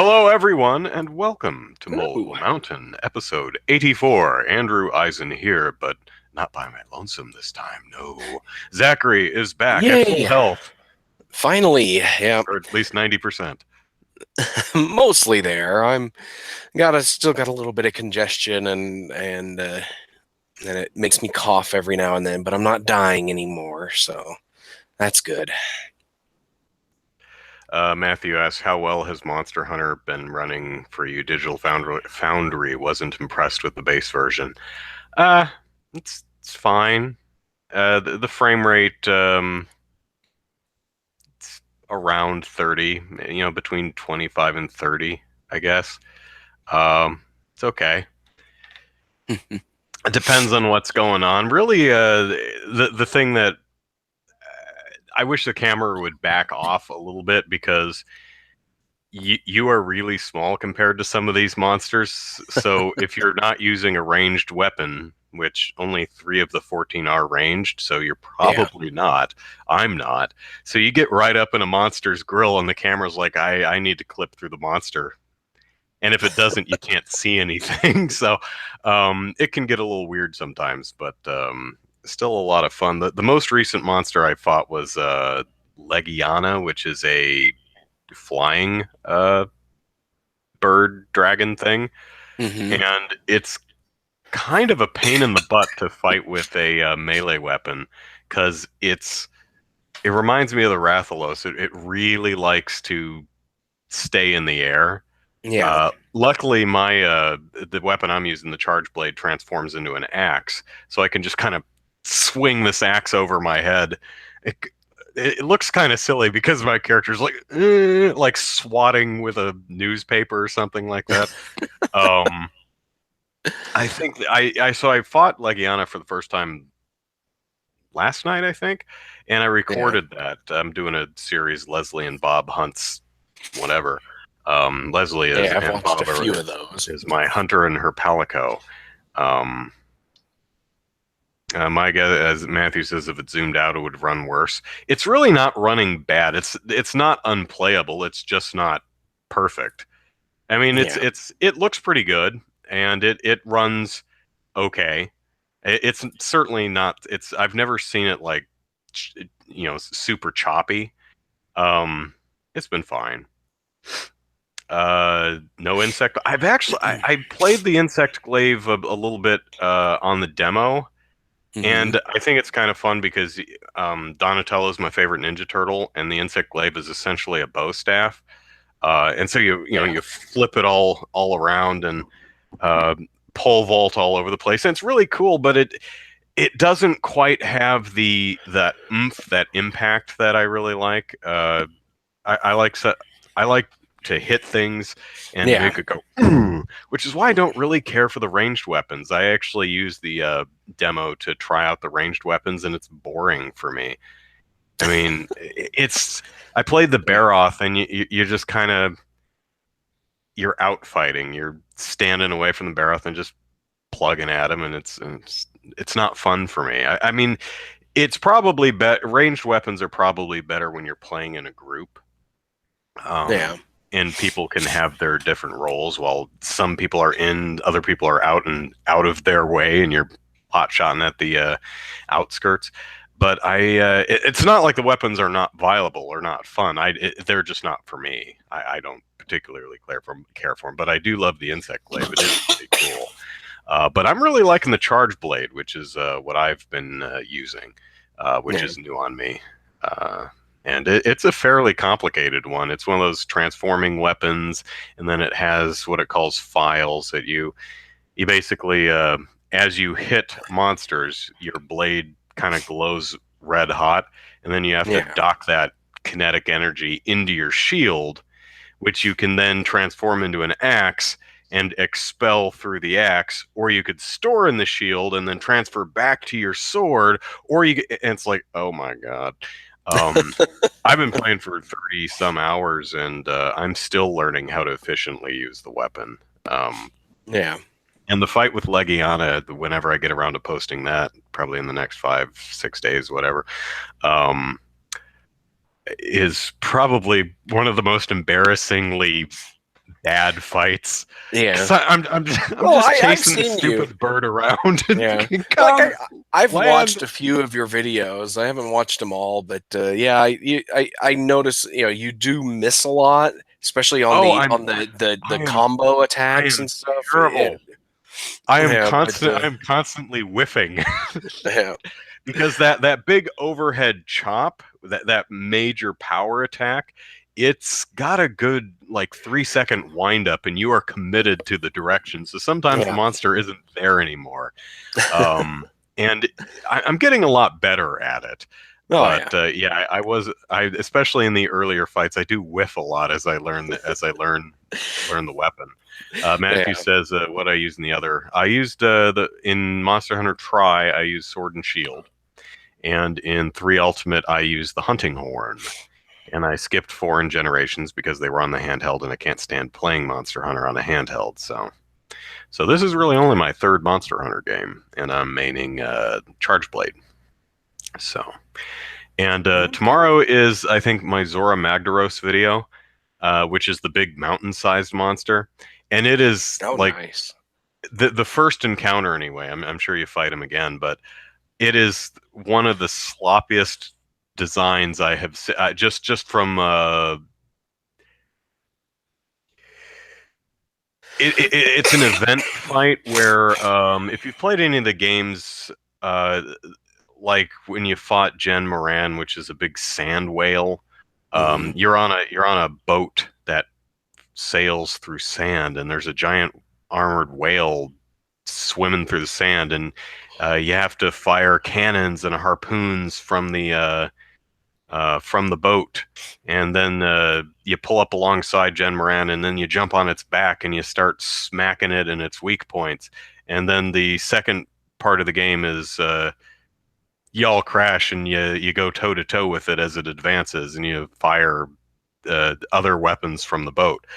Hello, everyone, and welcome to Hello. Molehill Mountain, episode 84. Andrew Eisen here, but not by my lonesome this time, no. Zachary is back at full Yay! health, Finally, yeah, or at least 90%. mostly there. Still got a little bit of congestion and it makes me cough every now and then, but I'm not dying anymore, so that's good. Matthew asks, how well has Monster Hunter been running for you? Digital Foundry wasn't impressed with the base version. Uh, it's fine. The frame rate, it's around 30, between 25 and 30, I guess. It's okay. It depends on what's going on. Really, the thing that I wish the camera would back off a little bit because you are really small compared to some of these monsters. So if you're not using a ranged weapon, which only 3 of the 14 are ranged, so you're Yeah. probably not. I'm not. So you get right up in a monster's grill, and the camera's like, I need to clip through the monster. And if it doesn't, you can't see anything. So it can get a little weird sometimes, but still a lot of fun. The most recent monster I fought was Legiana, which is a flying bird dragon thing. hmm And it's kind of a pain in the butt to fight with a melee weapon because it reminds me of the Rathalos. It really likes to stay in the air. Yeah. Luckily, the weapon I'm using, the charge blade, transforms into an axe, so I can just kind of swing this axe over my head. It, it looks kind of silly because my character's like swatting with a newspaper or something like that. Um, I think I fought Legiana for the first time last night, I think, and I Yeah. recorded that. I'm doing a series, Leslie and Bob Hunts, whatever. Leslie is Yeah, I've and watched a Bob few of those. is my hunter and her palico. Um, my guess, as Matthew says, if it zoomed out, it would run worse. It's really not running bad. It's not unplayable. It's just not perfect. I mean, Yeah. it looks pretty good, and it runs okay. It's certainly not. It's I've never seen it like super choppy. It's been fine. No insect. I played the insect glaive a little bit on the demo, hmm and I think it's kind of fun because Donatello is my favorite Ninja Turtle, and the insect glaive is essentially a bow staff. And so Yeah. you flip it all around and uh, pole vault all over the place, and it's really cool. But it doesn't quite have that oomph, that impact that I really like. I like I like to hit things and Yeah. make it go, "Ooh," which is why I don't really care for the ranged weapons. I actually use the demo to try out the ranged weapons, and it's boring for me. I mean, it's I played the Yeah. Baroth, and you just kind of you're out fighting. You're standing away from the Baroth and just plugging at him, and it's not fun for me. I mean, it's probably ranged weapons are probably better when you're playing in a group. Yeah. And people can have their different roles while some people are in, other people are out and out of their way, and you're hot shotting at the outskirts. But it's not like the weapons are not viable or not fun. They're just not for me. I don't particularly care for them, but I do love the insect glaive. It is pretty cool. But I'm really liking the charge blade, which is what I've been using, which Yeah. is new on me. Uh, and it's a fairly complicated one. It's one of those transforming weapons, and then it has what it calls files that you basically as you hit monsters, your blade kind of glows red hot, and then you have to Yeah. dock that kinetic energy into your shield, which you can then transform into an axe and expel through the axe, or you could store in the shield and then transfer back to your sword, or and it's like, oh my god. Um, I've been playing for 30 some hours, and I'm still learning how to efficiently use the weapon. Um, Yeah. and the fight with Legiana, whenever I get around to posting that, probably in the next 5 6 days, whatever, um, is probably one of the most embarrassingly bad fights. Yeah. Cause I'm Well, just I've chasing this seen you. stupid bird around and Yeah. Like come I've land. watched a few of your videos. I haven't watched them all, but yeah, I notice, you do miss a lot, especially on Oh, the I am combo I attacks am and stuff. Yeah. terrible. I am Yeah, but constant. I'm constantly whiffing. yeah. Because that big overhead chop, that major power attack, it's got a good like 3 second wind up, and you are committed to the direction. So sometimes the Yeah. monster isn't there anymore. And I'm getting a lot better at it. Oh But yeah. yeah, I especially in the earlier fights, I do whiff a lot as I learn the weapon. Matthew Yeah. says what I used in the other. I used the in Monster Hunter Tri. I used Sword and Shield, and in 3 Ultimate, I used the hunting horn. And I skipped 4 in Generations because they were on the handheld, and I can't stand playing Monster Hunter on a handheld. So this is really only my third Monster Hunter game, and I'm maining Charge Blade. So, and Okay. tomorrow is, I think, my Zora Magdaros video, which is the big mountain-sized monster, and it is Oh, like nice. the first encounter anyway. I'm sure you fight him again, but it is one of the sloppiest designs I have seen. Just from it's an event fight where if you've played any of the games, uh, like when you fought Jen Moran, which is a big sand whale, Hmm. you're on a boat that sails through sand, and there's a giant armored whale swimming through the sand, and you have to fire cannons and harpoons from the boat, and then you pull up alongside Jen Moran, and then you jump on its back and you start smacking it in its weak points. And then the second part of the game is y'all crash and you go toe to toe with it as it advances, and you fire other weapons from the boat.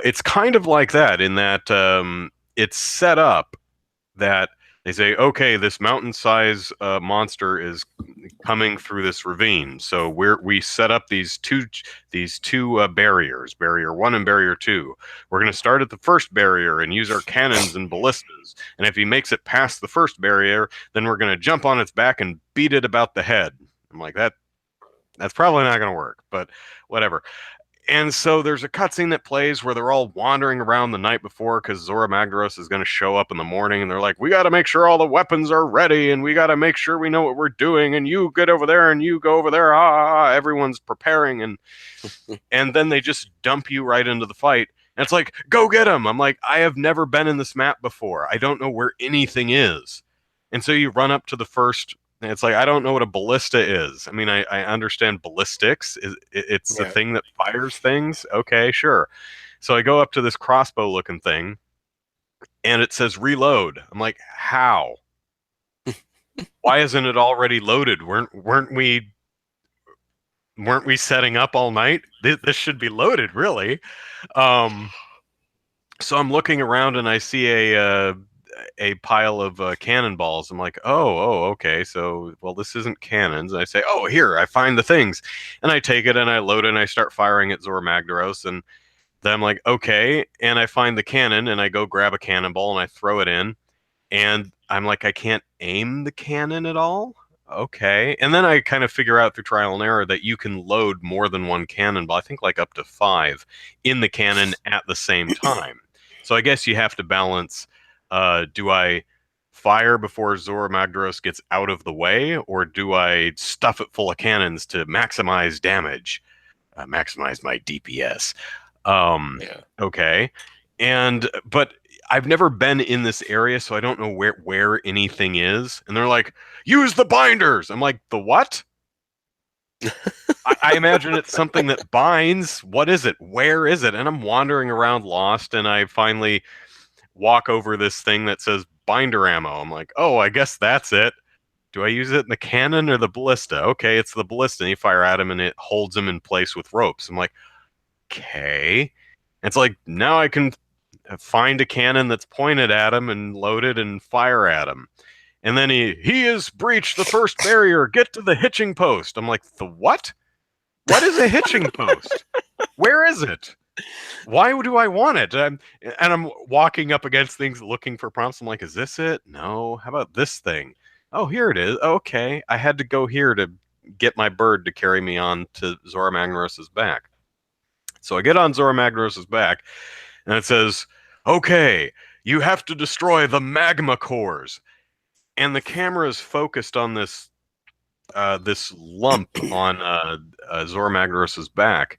It's kind of like that in that it's set up that they say, okay, this mountain-size monster is coming through this ravine. So we set up these two barriers, barrier 1 and barrier 2. We're going to start at the first barrier and use our cannons and ballistas. And if he makes it past the first barrier, then we're going to jump on its back and beat it about the head. I'm like, that's probably not going to work, but whatever. And so there's a cutscene that plays where they're all wandering around the night before because Zora Magdaros is going to show up in the morning, and they're like, we got to make sure all the weapons are ready, and we got to make sure we know what we're doing, and you get over there and you go over there. Everyone's preparing, and then they just dump you right into the fight. And it's like, go get him. I'm like, I have never been in this map before. I don't know where anything is. And so you run up to the first, and it's like, I don't know what a ballista is. I mean, I understand ballistics. It's the Yeah. thing that fires things. Okay, sure. So I go up to this crossbow looking thing, and it says reload. I'm like, how? Why isn't it already loaded? Weren't we setting up all night? This should be loaded, really. Um, so I'm looking around and I see a pile of cannonballs. I'm like, oh, okay. So, well, this isn't cannons. And I say, oh, here, I find the things, and I take it and I load it and I start firing at Zor Magdaros, and then I'm like, okay, and I find the cannon and I go grab a cannonball and I throw it in, and I'm like, I can't aim the cannon at all. Okay, and then I kind of figure out through trial and error that you can load more than one cannonball. I think like up to 5 in the cannon at the same time. So I guess you have to balance. Do I fire before Zora Magdaros gets out of the way, or do I stuff it full of cannons to maximize damage, maximize my DPS? Um, Yeah. okay, but I've never been in this area, so I don't know where anything is. And they're like, use the binders. I'm like, the what? I imagine it's something that binds. What is it? Where is it? And I'm wandering around lost, and I finally walk over this thing that says binder ammo. I'm like, oh, I guess that's it. Do I use it in the cannon or the ballista? Okay, it's the ballista. And you fire at him, and it holds him in place with ropes. I'm like, okay. It's like, now I can find a cannon that's pointed at him and load it and fire at him. And then he has breached the first barrier. Get to the hitching post. I'm like, the what? What is a hitching post? Where is it? why do I want it? And I'm walking up against things looking for prompts. I'm like, is this it? No. How about this thing? Oh, here it is. Okay. I had to go here to get my bird to carry me on to Zora Magnaros's back. So I get on Zora Magnaros's back, and it says, okay, you have to destroy the magma cores. And the camera is focused on this lump on Zora Magnaros's back.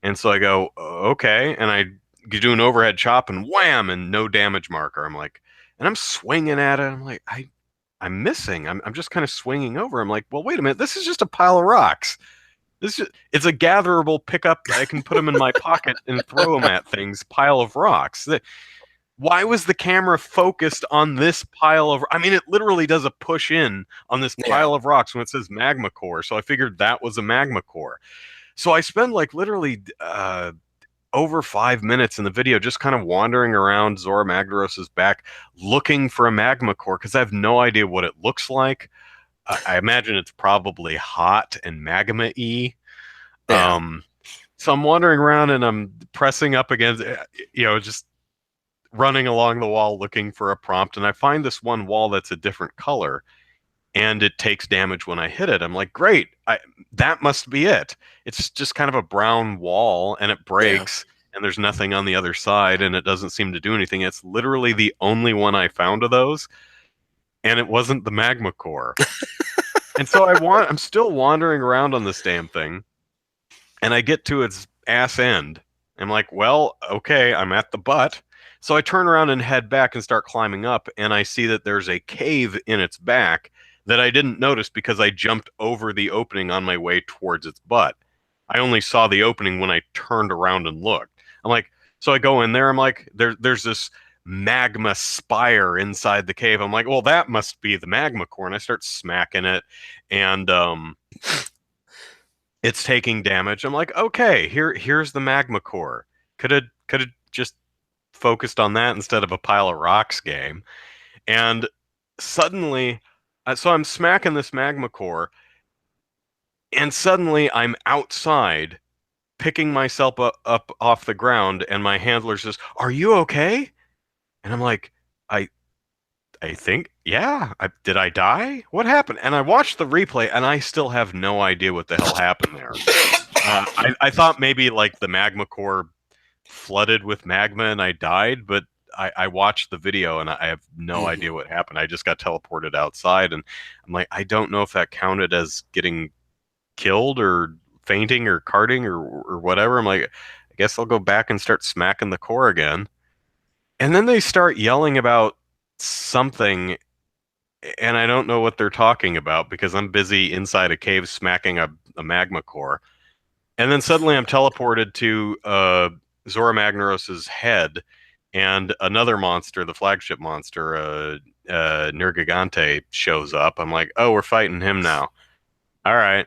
And so I go, okay. And I do an overhead chop and wham, and no damage marker. I'm like, and I'm swinging at it. I'm like, I'm missing. I'm just kind of swinging over. I'm like, well, wait a minute. This is just a pile of rocks. It's a gatherable pickup. I can put them in my pocket and throw them at things. Pile of rocks. Why was the camera focused on this pile of? I mean, it literally does a push in on this Yeah. pile of rocks when it says magma core. So I figured that was a magma core. So I spend like literally over 5 minutes in the video just kind of wandering around Zora Magnaros's back looking for a magma core because I have no idea what it looks like. I imagine it's probably hot and magma-y. Yeah. Um, so I'm wandering around and I'm pressing up against, just running along the wall looking for a prompt. And I find this one wall that's a different color and it takes damage when I hit it. I'm like, great, that must be it. It's just kind of a brown wall and it Yeah. breaks and there's nothing on the other side and it doesn't seem to do anything. It's literally the only one I found of those, and it wasn't the magma core. And so I'm still wandering around on this damn thing, and I get to its ass end. I'm like, well, okay, I'm at the butt. So I turn around and head back and start climbing up, and I see that there's a cave in its back that I didn't notice because I jumped over the opening on my way towards its butt. I only saw the opening when I turned around and looked. I'm like, so I go in there. I'm like, there's this magma spire inside the cave. I'm like, well, that must be the magma core, and I start smacking it, and it's taking damage. I'm like, okay, here's the magma core. Could have just focused on that instead of a pile of rocks game. And suddenly, so I'm smacking this magma core, and suddenly I'm outside picking myself up off the ground, and my handler says, "Are you okay?" And I'm like, I I think, yeah. Did I die? What happened? And I watched the replay, and I still have no idea what the hell happened there. I thought maybe like the magma core flooded with magma and I died, but I watched the video and I have no idea Mhm. what happened. I just got teleported outside, and I'm like, I don't know if that counted as getting killed or fainting or carting or whatever. I'm like, I guess I'll go back and start smacking the core again. And then they start yelling about something, and I don't know what they're talking about because I'm busy inside a cave smacking a magma core. And then suddenly I'm teleported to Zora Magnaros's head, and another monster, the flagship monster, Nergigante, shows up. I'm like, oh, we're fighting him now. All right.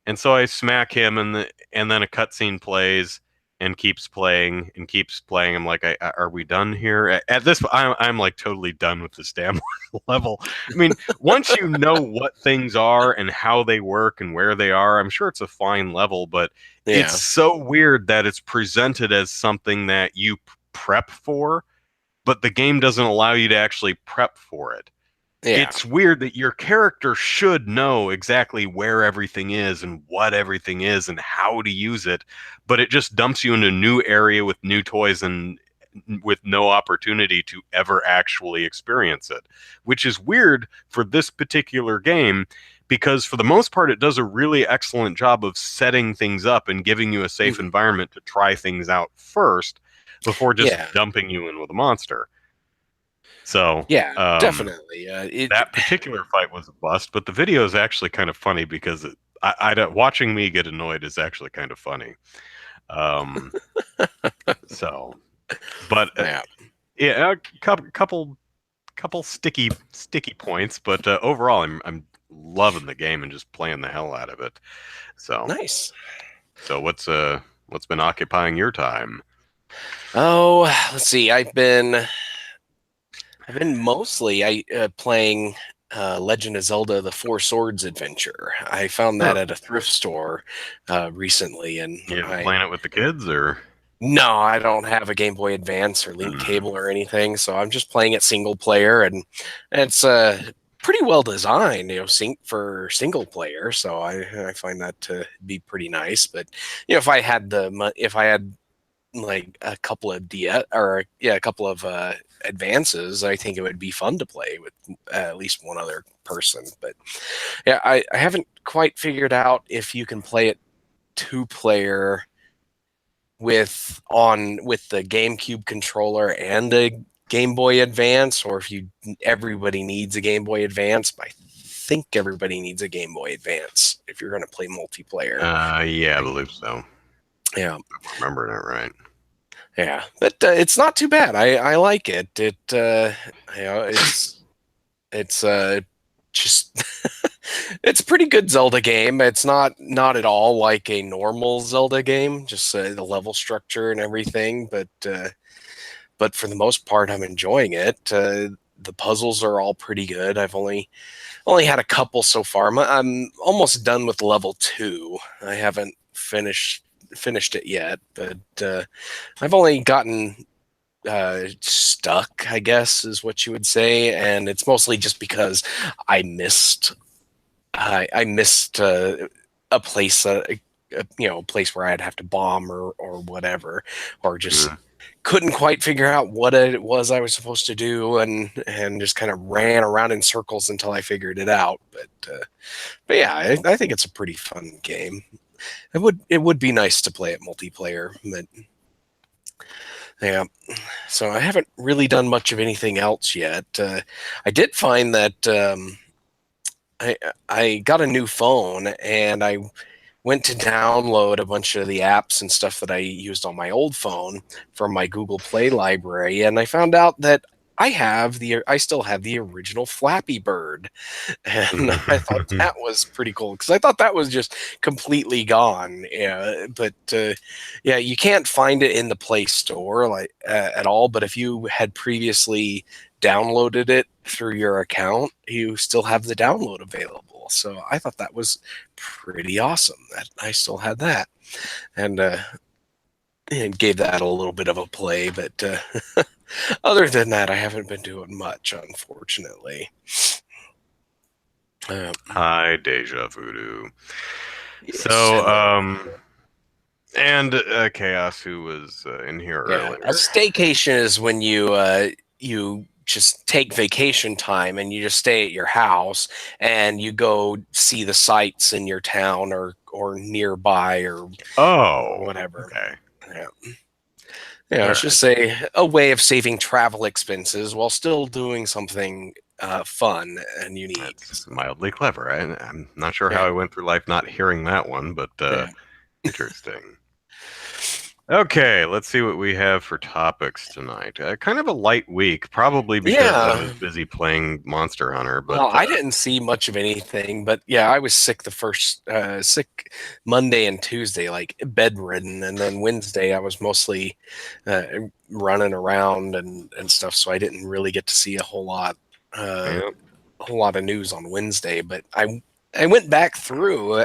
And so I smack him, and then a cutscene plays and keeps playing and keeps playing. I'm like, are we done here? At this, I'm like totally done with this damn level. I mean, once you know what things are and how they work and where they are, I'm sure it's a fine level, but it's Yeah. so weird that it's presented as something that you prep for, but the game doesn't allow you to actually prep for it. Yeah. It's weird that your character should know exactly where everything is and what everything is and how to use it, but it just dumps you into a new area with new toys and with no opportunity to ever actually experience it, which is weird for this particular game because for the most part it does a really excellent job of setting things up and giving you a safe Mhm. environment to try things out first before just Yeah. dumping you in with a monster. So, Yeah. Definitely. that particular fight was a bust, but the video is actually kind of funny because watching me get annoyed is actually kind of funny. Um, so, but Yeah. yeah, a couple sticky points, but overall, I'm loving the game and just playing the hell out of it. So, Nice. so what's been occupying your time? Oh, let's see. I've been mostly playing Legend of Zelda: The Four Swords Adventure. I found that Huh? at a thrift store recently, and You I playing it with the kids or? No, I don't have a Game Boy Advance or link cable or anything, so I'm just playing it single player, and it's pretty well designed, for single player. So I find that to be pretty nice. But if I had like a couple of a couple of advances, I think it would be fun to play with at least one other person. But yeah, I haven't quite figured out if you can play it two player with the GameCube controller and a Game Boy Advance, or if you everybody needs a Game Boy Advance. But I think everybody needs a Game Boy Advance if you're going to play multiplayer. Yeah, I believe so. Yeah, I'm remembering it right. yeah, but it's not too bad. I like it. It's just it's a pretty good Zelda game. It's not at all like a normal Zelda game, just the level structure and everything. But for the most part, I'm enjoying it. The puzzles are all pretty good. I've only had a couple so far. I'm almost done with level 2. I haven't finished it yet, but I've only gotten stuck, I guess is what you would say, and it's mostly just because I missed I missed a place, a place where I'd have to bomb or whatever, or just Mhm. couldn't quite figure out what it was I was supposed to do, and just kind of ran around in circles until I figured it out. But yeah, I think it's a pretty fun game. It would be nice to play it multiplayer, but yeah. So I haven't really done much of anything else yet. I did find that I I got a new phone, and I went to download a bunch of the apps and stuff that I used on my old phone from my Google Play library, and I found out that I still have the original Flappy Bird, and I thought that was pretty cool because I thought that was just completely gone. Yeah, but yeah, you can't find it in the Play Store like at all. But if you had previously downloaded it through your account, you still have the download available. So I thought that was pretty awesome that I still had that, and and gave that a little bit of a play. But other than that, I haven't been doing much, unfortunately. Uh, Hi, Deja Voodoo. yes, So, hello. and Chaos, who was in here Yeah, a earlier. staycation is when you just take vacation time and you just stay at your house and you go see the sights in your town or nearby or Oh, whatever. okay. Yeah. Yeah, All it's right. just a way of saving travel expenses while still doing something fun and unique. That's mildly clever. I'm not sure how Yeah, I went through life not hearing that one, but yeah, interesting. Okay, let's see what we have for topics tonight. Kind of a light week, probably because I was yeah. busy playing Monster Hunter, but Well, I didn't see much of anything, but yeah, I was sick Monday and Tuesday, like bedridden, and then Wednesday I was mostly uh, running around and stuff, so I didn't really get to see uh, yeah. a whole lot of news on Wednesday. But I went back through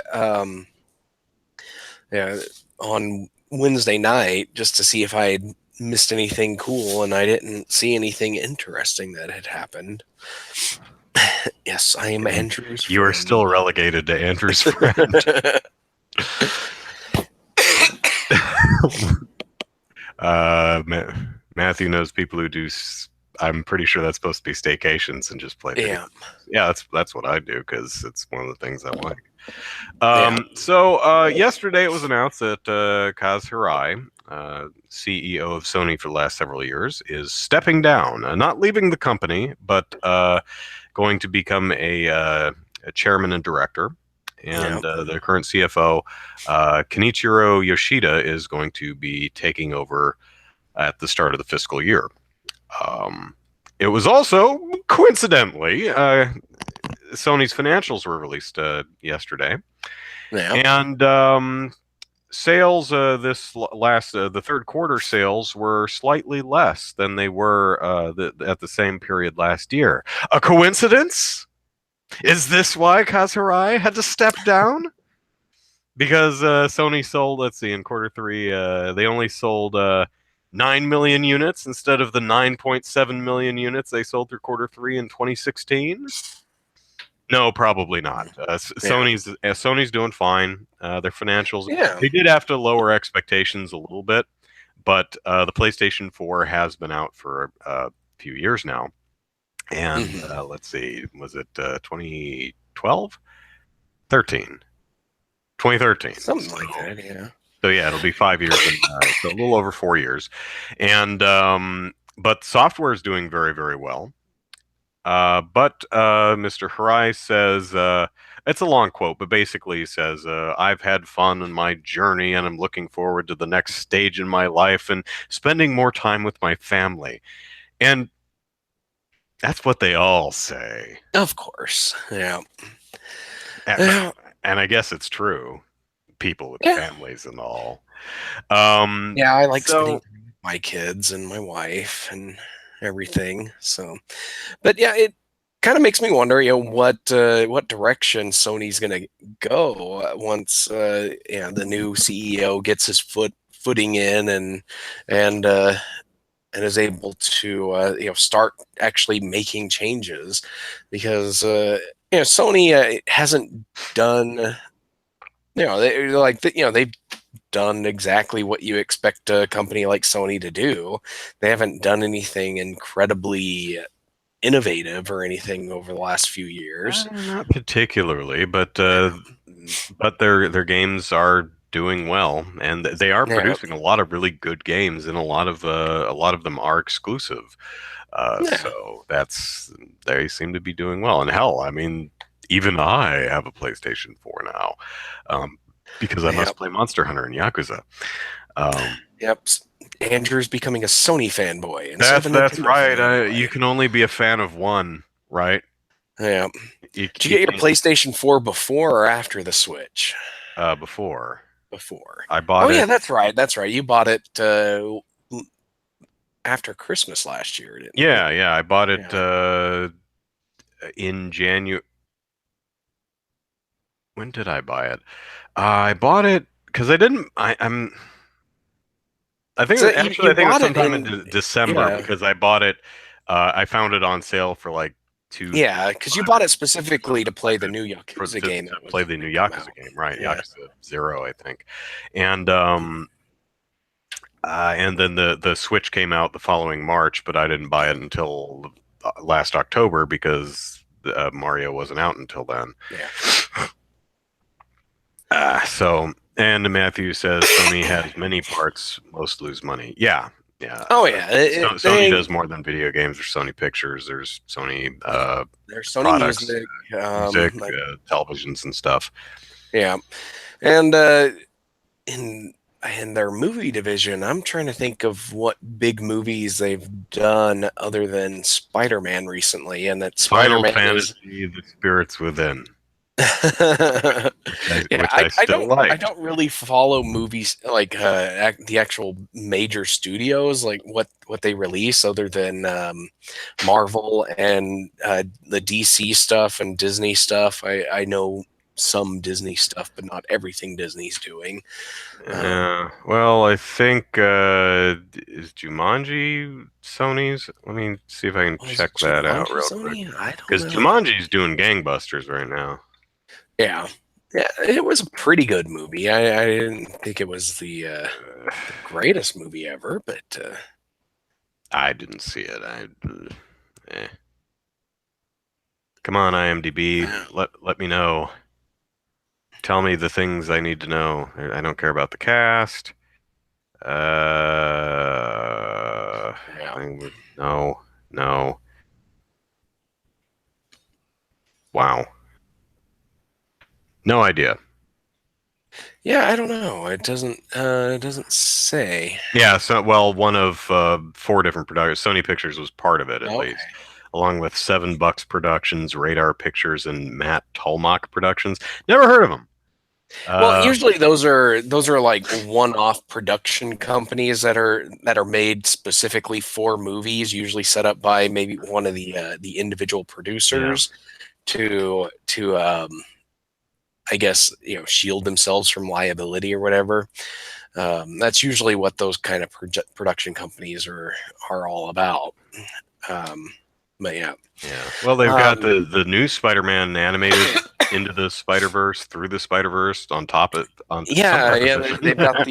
yeah, on Wednesday night just to see if I had missed anything cool, and I didn't see anything interesting that had happened. Yes, I am And Andrew's you are friend. still relegated to Andrew's friend. Matthew knows people who do. I'm pretty sure that's supposed to be staycations and just play video. Yeah, Yeah, that's what I do because it's one of the things I like. yeah, So yesterday it was announced that Kaz Harai, CEO of Sony for the last several years, is stepping down, not leaving the company, but going to become a chairman and director. yeah. And the current CFO, Kenichiro Yoshida, is going to be taking over at the start of the fiscal year. Um, it was also coincidentally Sony's financials were released yesterday, Yeah. and sales this last the third quarter sales were slightly less than they were at the same period last year. A coincidence? Is this why Kaz Harai had to step down? because Sony sold. Let's see, in quarter three, they only sold 9 million units instead of the 9.7 million units they sold through quarter three in 2016. No, probably not. Yeah. Sony's doing fine. Their financials, Yeah. they did have to lower expectations a little bit, but the PlayStation 4 has been out for a few years now. And Hmm. let's see, was it 2012? 13. 2013. Something like that. Yeah. So yeah, it'll be 5 years and so a little over 4 years. And but software is doing very, very well. But Mr. Harai says, it's a long quote, but basically he says, I've had fun in my journey and I'm looking forward to the next stage in my life and spending more time with my family. And that's what they all say. Of course. Yeah. And, Yeah. and I guess it's true. People with Yeah. families and all. Yeah. I like spending So time with my kids and my wife and everything. So, but yeah, it kind of makes me wonder, what direction Sony's going to go once, the new CEO gets his footing in and and is able to start actually making changes, because Sony hasn't done they've done exactly what you expect a company like Sony to do. They haven't done anything incredibly innovative or anything over the last few years. not particularly, but their games are doing well, and they are Yeah, producing a lot of really good games, and a lot of them are exclusive. yeah, So that's they seem to be doing well. And hell, I mean, even I have a PlayStation 4 now, um, because I yep, must play Monster Hunter and Yakuza. Um, yep. Andrew's becoming a Sony fanboy instead of a that's Nintendo right. You fanboy. can only be a fan of one, right? Yeah. Did you You get your can't PlayStation 4 before or after the Switch? before. Before. I Oh bought yeah, it. that's right. That's right. You bought it after Christmas last year, didn't you? Yeah, I bought it Yeah. in January. When did I buy it? I bought it because I didn't. So I you think it was bought it sometime in in December yeah. because I bought it. I found it on sale for like Yeah, because you 255 bought or it specifically to play the new for Yakuza game to that was play going the to new come Yakuza out. game, right? Yeah. Yakuza 0, I think. And and then the Switch came out the following March, but I didn't buy it until last October because Mario wasn't out until then. Yeah. And Matthew says Sony has many parts, most lose money. Yeah, yeah. Oh yeah. Sony does more than video games. There's Sony Pictures. There's Sony There's Sony products, Music. music, televisions, and stuff. Yeah. And in in their movie division, I'm trying to think of what big movies they've done other than Spider-Man recently, and that Final Spider-Man is Fantasy: The Spirits Within, yeah, which I still I liked. don't really follow movies like the actual major studios, like what they release, other than Marvel and the DC stuff and Disney stuff. I know some Disney stuff, but not everything Disney's doing. Um, Well, I think is Jumanji Sony's? Let me see if I can was check that out Jumanji real quick. Sony? I don't Because know. Jumanji's doing gangbusters right now. Yeah. Yeah, it was a pretty good movie. I didn't think it was the greatest movie ever, but I didn't see it. Eh. Come on, IMDb. uh, Let me know. Tell me the things I need to know. I don't care about the cast. yeah. No, no. Wow. No idea. Yeah, I don't know. It doesn't say. Yeah, so well, one of four different productions. Sony Pictures was part of it at least, Okay. along with Seven Bucks Productions, Radar Pictures, and Matt Tolmach Productions. Never heard of them. Well, Uh, usually those are like one-off production companies that are made specifically for movies, usually set up by maybe one of the individual yeah. producers to I guess, shield themselves from liability or whatever. That's usually what those kind of production companies are all about. Um, but yeah. Yeah. Well, they've got Um, the new Spider-Man animated into the Spider-Verse, through the Spider-Verse, on some yeah, yeah, preposition. they've got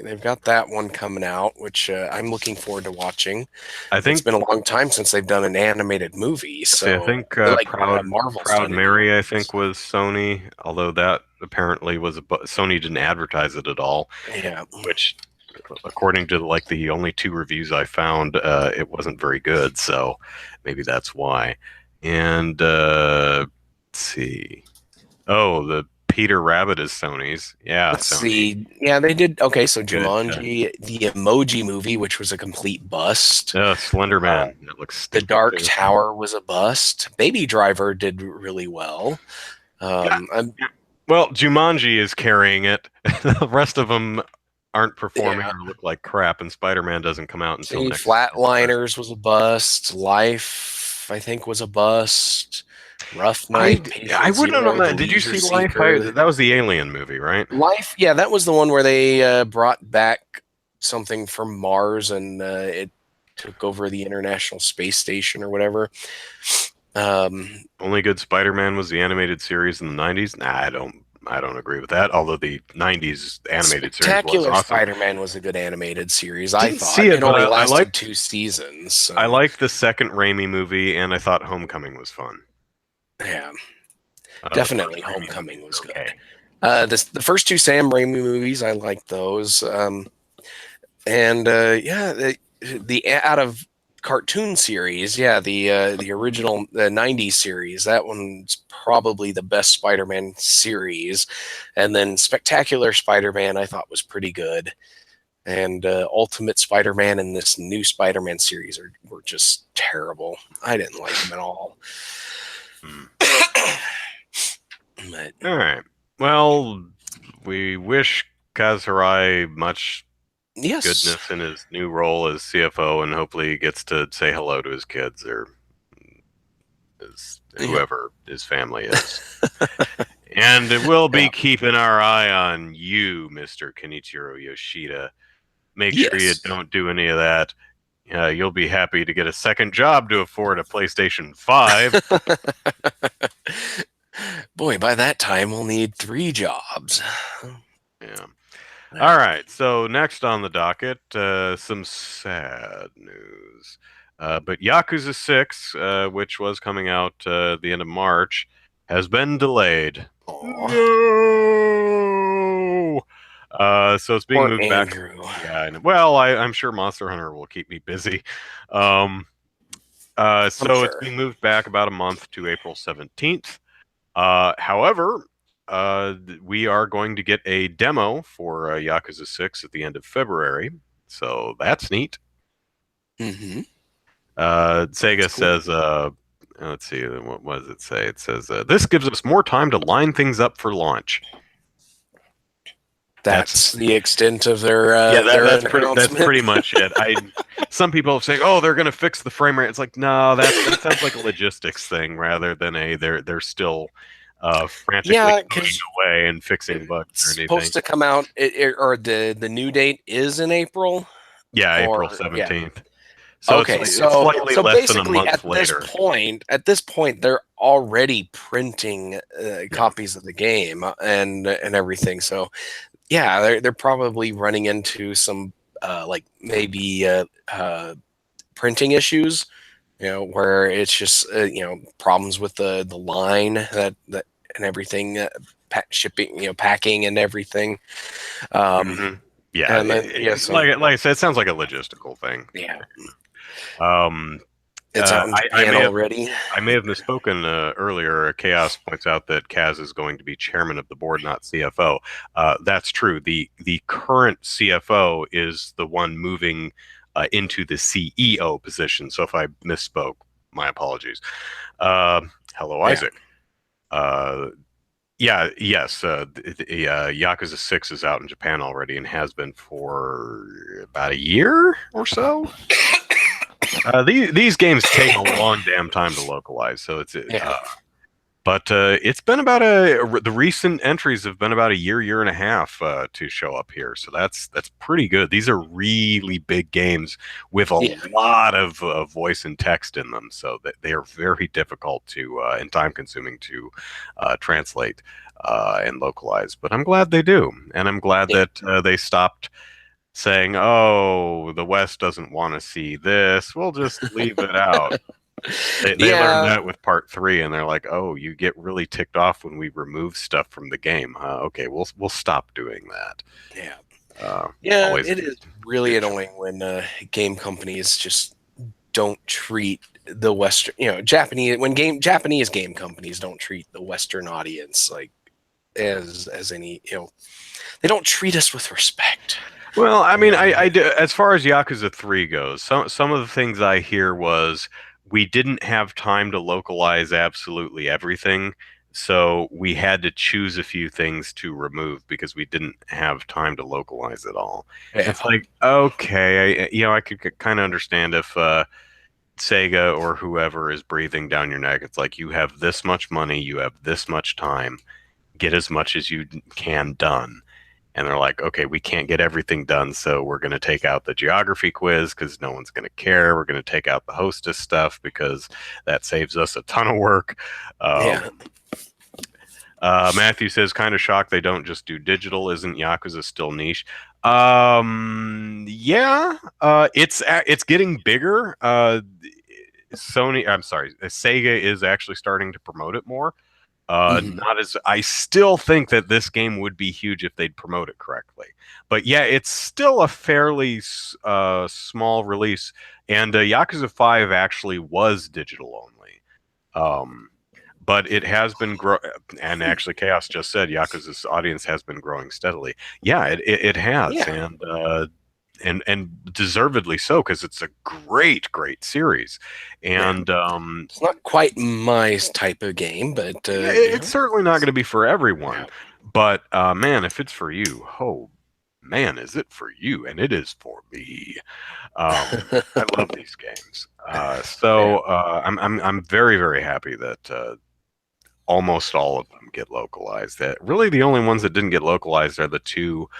they've got that one coming out, which I'm looking forward to watching. I It's think. been a long time since they've done an animated movie, See, I so think like Marvel's Proud done it Mary, I anyways. think, was Sony. Although that apparently was Sony didn't advertise it at all, Yeah, which, according to like the only two reviews I found, it wasn't very good. So maybe that's why. And let's see. Oh, the Peter Rabbit is Sony's. Yeah, let's Sony. see. Yeah, they did. Okay, so Good. Jumanji, the Emoji Movie, which was a complete bust. Slender Uh, Man. That looks the stupid Dark too. Tower was a bust. Baby Driver did really well. Yeah. I'm, Well, Jumanji is carrying it. The rest of them aren't performing yeah. or look like crap, and Spider-Man doesn't come out until See, next February. Flatliners was a bust. Life, I think, was a bust. Rough I Night, I Patient wouldn't know Zero, The that. Did you Leisure see Life? Seeker. That was the Alien movie, right? Life, yeah, that was the one where they brought back something from Mars and it took over the International Space Station or whatever. Um, Only good Spider-Man was the animated series in the '90s. Nah, I don't agree with that. Although the '90s animated series was Spectacular awesome. Spider-Man was a good animated series, I Didn't thought. see it, It but only lasted 2 seasons, I so liked the second Raimi movie, and I thought Homecoming was fun. yeah, The first definitely Raimi movie Homecoming was was good. okay. The first two Sam Raimi movies, I liked those. And yeah, the out of cartoon series, yeah, the original '90s series, that one's probably the best Spider-Man series. And then Spectacular Spider-Man, I thought was pretty good. And Ultimate Spider-Man and this new Spider-Man series were just terrible. I didn't like them at all. Hmm. But All right. Well, we wish Kaz Harai much yes, goodness in his new role as CFO, and hopefully he gets to say hello to his kids or his, yeah, whoever his family is. And we'll be yeah, keeping our eye on you, Mr. Kenichiro Yoshida. Make sure you yes. don't do any of that. You'll be happy to get a second job to afford a PlayStation 5. Boy, by that time we'll need 3 jobs. Yeah. All Yeah. right. So next on the docket, some sad news. But Yakuza 6, which was coming out the end of March, has been delayed. Aw, No. So it's being poor moved back. Andrew. Yeah. Well, I'm sure Monster Hunter will keep me busy. Um, I'm so it's sure. being moved back about a month to April 17th. However, we are going to get a demo for Yakuza 6 at the end of February. So that's neat. Hmm. That's Sega cool. says, let's see, what does it say? It says, this gives us more time to line things up for launch. That's That's the extent of their Yeah, their that's announcement. pretty much it. Some people say, "Oh, they're going to fix the frame rate." It's like, no, that sounds like a logistics thing rather than they're still frantically Yeah, coding because away and fixing bugs it's or anything. supposed to come out, or the new date is in April, Yeah, April or yeah. 17th. So Okay, it's slightly so less than a basically month later. at this point, they're already printing Yeah. copies of the game and everything. So yeah, they're probably running into some like maybe printing issues, where it's just problems with the line that and everything, shipping, packing and everything. Um, hmm Yeah, and then yeah, so like I said, it sounds like a logistical thing. yeah, Um, it's out in I Japan may have already. misspoken earlier. Chaos points out that Kaz is going to be chairman of the board, not CFO. That's true. The current CFO is the one moving into the CEO position. So if I misspoke, my apologies. Hello, Yeah. Isaac. Uh, yeah, yes. Yakuza 6 is out in Japan already and has been for about a year or so. These games take a long damn time to localize, so it's Yeah. But it's been the recent entries have been about a year and a half to show up here. So that's pretty good. These are really big games with a Yeah, lot of voice and text in them. So that they are very difficult to and time consuming to translate and localize. But I'm glad they do. And I'm glad yeah, that they stopped saying, "Oh, the West doesn't want to see this. We'll just leave it out." They learned yeah, that with part three, and they're like, "Oh, you get really ticked off when we remove stuff from the game, huh? Okay, we'll stop doing that." yeah. Uh, Yeah, always it is really good annoying choice. when game companies just don't treat the Western, Japanese when game Japanese game companies don't treat the Western audience like as any, they don't treat us with respect. Well, I mean, And I do, as far as Yakuza 3 goes, some of the things I hear was we didn't have time to localize absolutely everything, so we had to choose a few things to remove because we didn't have time to localize it all. yeah, It's like, okay, I could kind of understand if Sega or whoever is breathing down your neck. It's like you have this much money, you have this much time, get as much as you can done. And they're like, okay, we can't get everything done, so we're going to take out the geography quiz because no one's going to care. We're going to take out the hostess stuff because that saves us a ton of work. yeah, Um, Matthew says, kind of shocked they don't just do digital. Isn't Yakuza still niche? Yeah, it's getting bigger. I'm sorry, Sega is actually starting to promote it more. mhm, Not as I still think that this game would be huge if they'd promote it correctly. But yeah, it's still a fairly small release, and Yakuza 5 actually was digital only. Um, but it has been and actually, Chaos just said Yakuza's audience has been growing steadily. Yeah, it has, yeah, and deservedly so because it's a great series, yeah. and It's not quite my type of game, but yeah, it's certainly not it's, going to be for everyone, yeah, but man, if it's for you, oh man, is it for you? And it is for me. I love these games. yeah. I'm very happy that almost all of them get localized. That really the only ones that didn't get localized are the two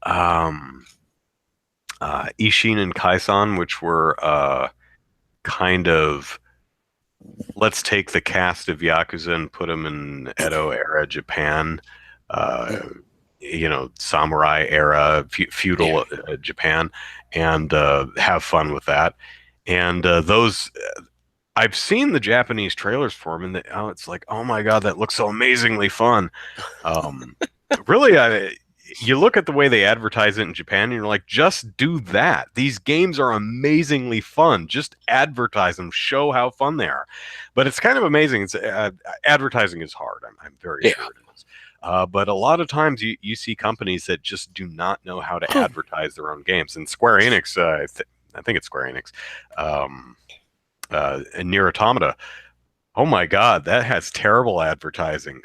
um, Ishin and Kaisan, which were kind of let's take the cast of Yakuza and put them in Edo era Japan, uh, Mhm. samurai era, Yeah. feudal Japan, and have fun with that. And those, I've seen the Japanese trailers for them, and it's like, oh my god, that looks so amazingly fun. Um, really, you look at the way they advertise it in Japan, and you're like, just do that. These games are amazingly fun. Just advertise them, show how fun they are. But it's kind of amazing. It's advertising is hard. I'm very Yeah. sure it is. But a lot of times you see companies that just do not know how to advertise their own games. And Square Enix, I think it's Square Enix, and Nier Automata. Oh my God, that has terrible advertising.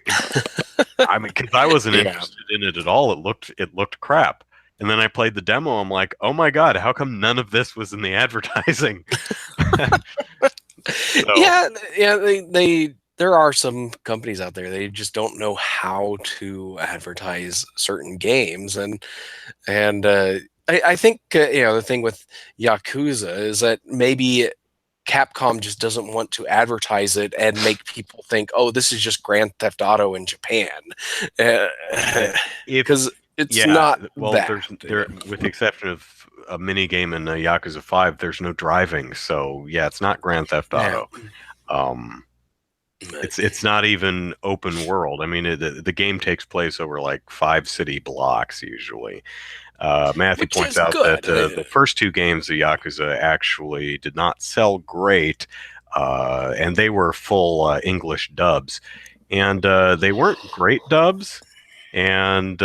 I mean, because I wasn't Yeah. interested in it at all. It looked crap. And then I played the demo. I'm like, oh my god, how come none of this was in the advertising? So Yeah, yeah, they there are some companies out there, they just don't know how to advertise certain games, and I think the thing with Yakuza is that maybe Capcom just doesn't want to advertise it and make people think, oh, this is just Grand Theft Auto in Japan, uh, if because it's yeah, not well, that. there's there with the exception of a mini game in Yakuza 5, there's no driving. So yeah, it's not Grand Theft Yeah, Auto. Um, but- it's not even open world. I mean, the game takes place over like 5 city blocks usually. Matthew which points is out good. that the first two games of Yakuza actually did not sell great, and they were full English dubs, and they weren't great dubs, and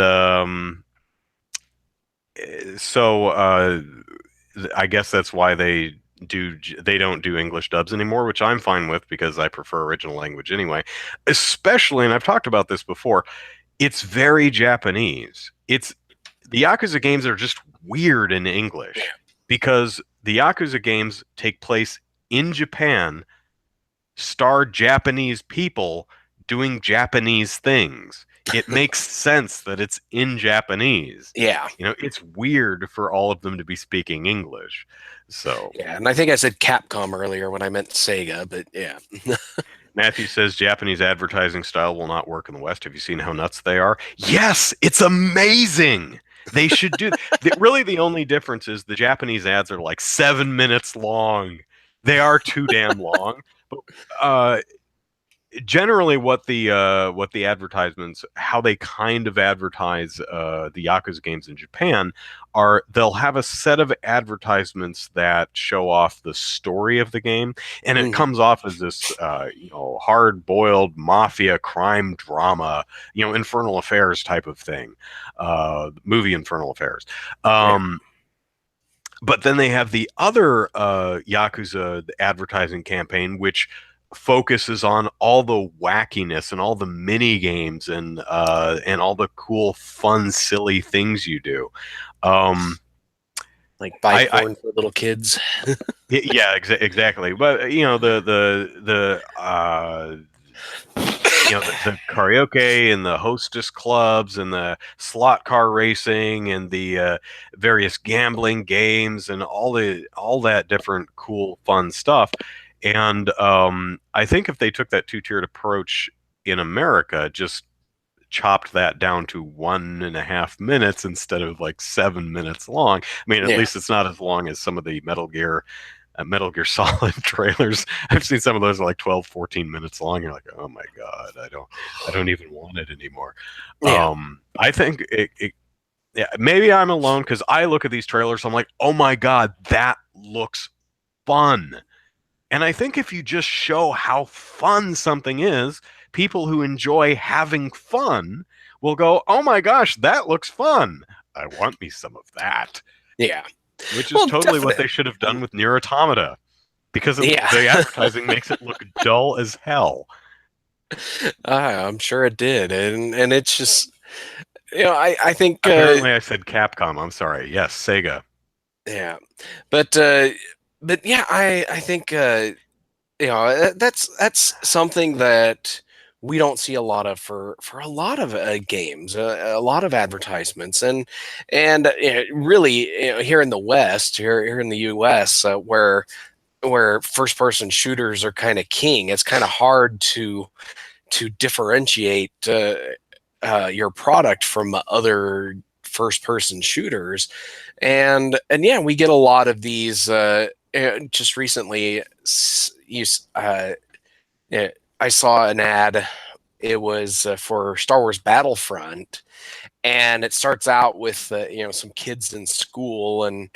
so I guess that's why they don't do English dubs anymore, which I'm fine with because I prefer original language anyway. Especially, and I've talked about this before, it's very Japanese. It's the Yakuza games are just weird in English because the Yakuza games take place in Japan, star Japanese people doing Japanese things. It makes sense that it's in Japanese. Yeah. It's weird for all of them to be speaking English. So Yeah. And I think I said Capcom earlier when I meant Sega, but yeah. Matthew says Japanese advertising style will not work in the West. Have you seen how nuts they are? Yes, it's amazing. They should do. Really, the only difference is the Japanese ads are like 7 minutes long. They are too damn long. But generally, what the advertisements, how they kind of advertise the Yakuza games in Japan, are they'll have a set of advertisements that show off the story of the game, and it Mhm. comes off as this hard-boiled mafia crime drama, Infernal Affairs type of thing, movie Infernal Affairs. Yeah. Um, but then they have the other Yakuza advertising campaign, which focuses on all the wackiness and all the mini games and all the cool, fun, silly things you do. Um, Like buy I porn for little kids. yeah, exactly. But the karaoke and the hostess clubs and the slot car racing and the various gambling games and all that different cool fun stuff. And I think if they took that two-tiered approach in America, just chopped that down to 1.5 minutes instead of like 7 minutes long. I mean, at Yeah. least it's not as long as some of the Metal Gear Solid trailers. I've seen some of those are like 12, 14 minutes long. You're like, oh my god, I don't even want it anymore. Yeah. I think yeah, maybe I'm alone because I look at these trailers, I'm like, oh my god, that looks fun. And I think if you just show how fun something is, people who enjoy having fun will go, oh my gosh, that looks fun. I want me some of that. Yeah. Which is Well, totally what they definitely. should have done with Nier Automata, because Yeah. the advertising makes it look dull as hell. I'm sure it did. And it's just, I think, Apparently, I said Capcom. I'm sorry. Yes, Sega. yeah. But, yeah, I think, that's something that we don't see a lot of for a lot of games, a lot of advertisements, and really, here in the West, here in the U.S., where first person shooters are kind of king, it's kind of hard to differentiate your product from other first person shooters, and yeah, we get a lot of these. Just recently, uh, I saw an ad. It was for Star Wars Battlefront, and it starts out with some kids in school, and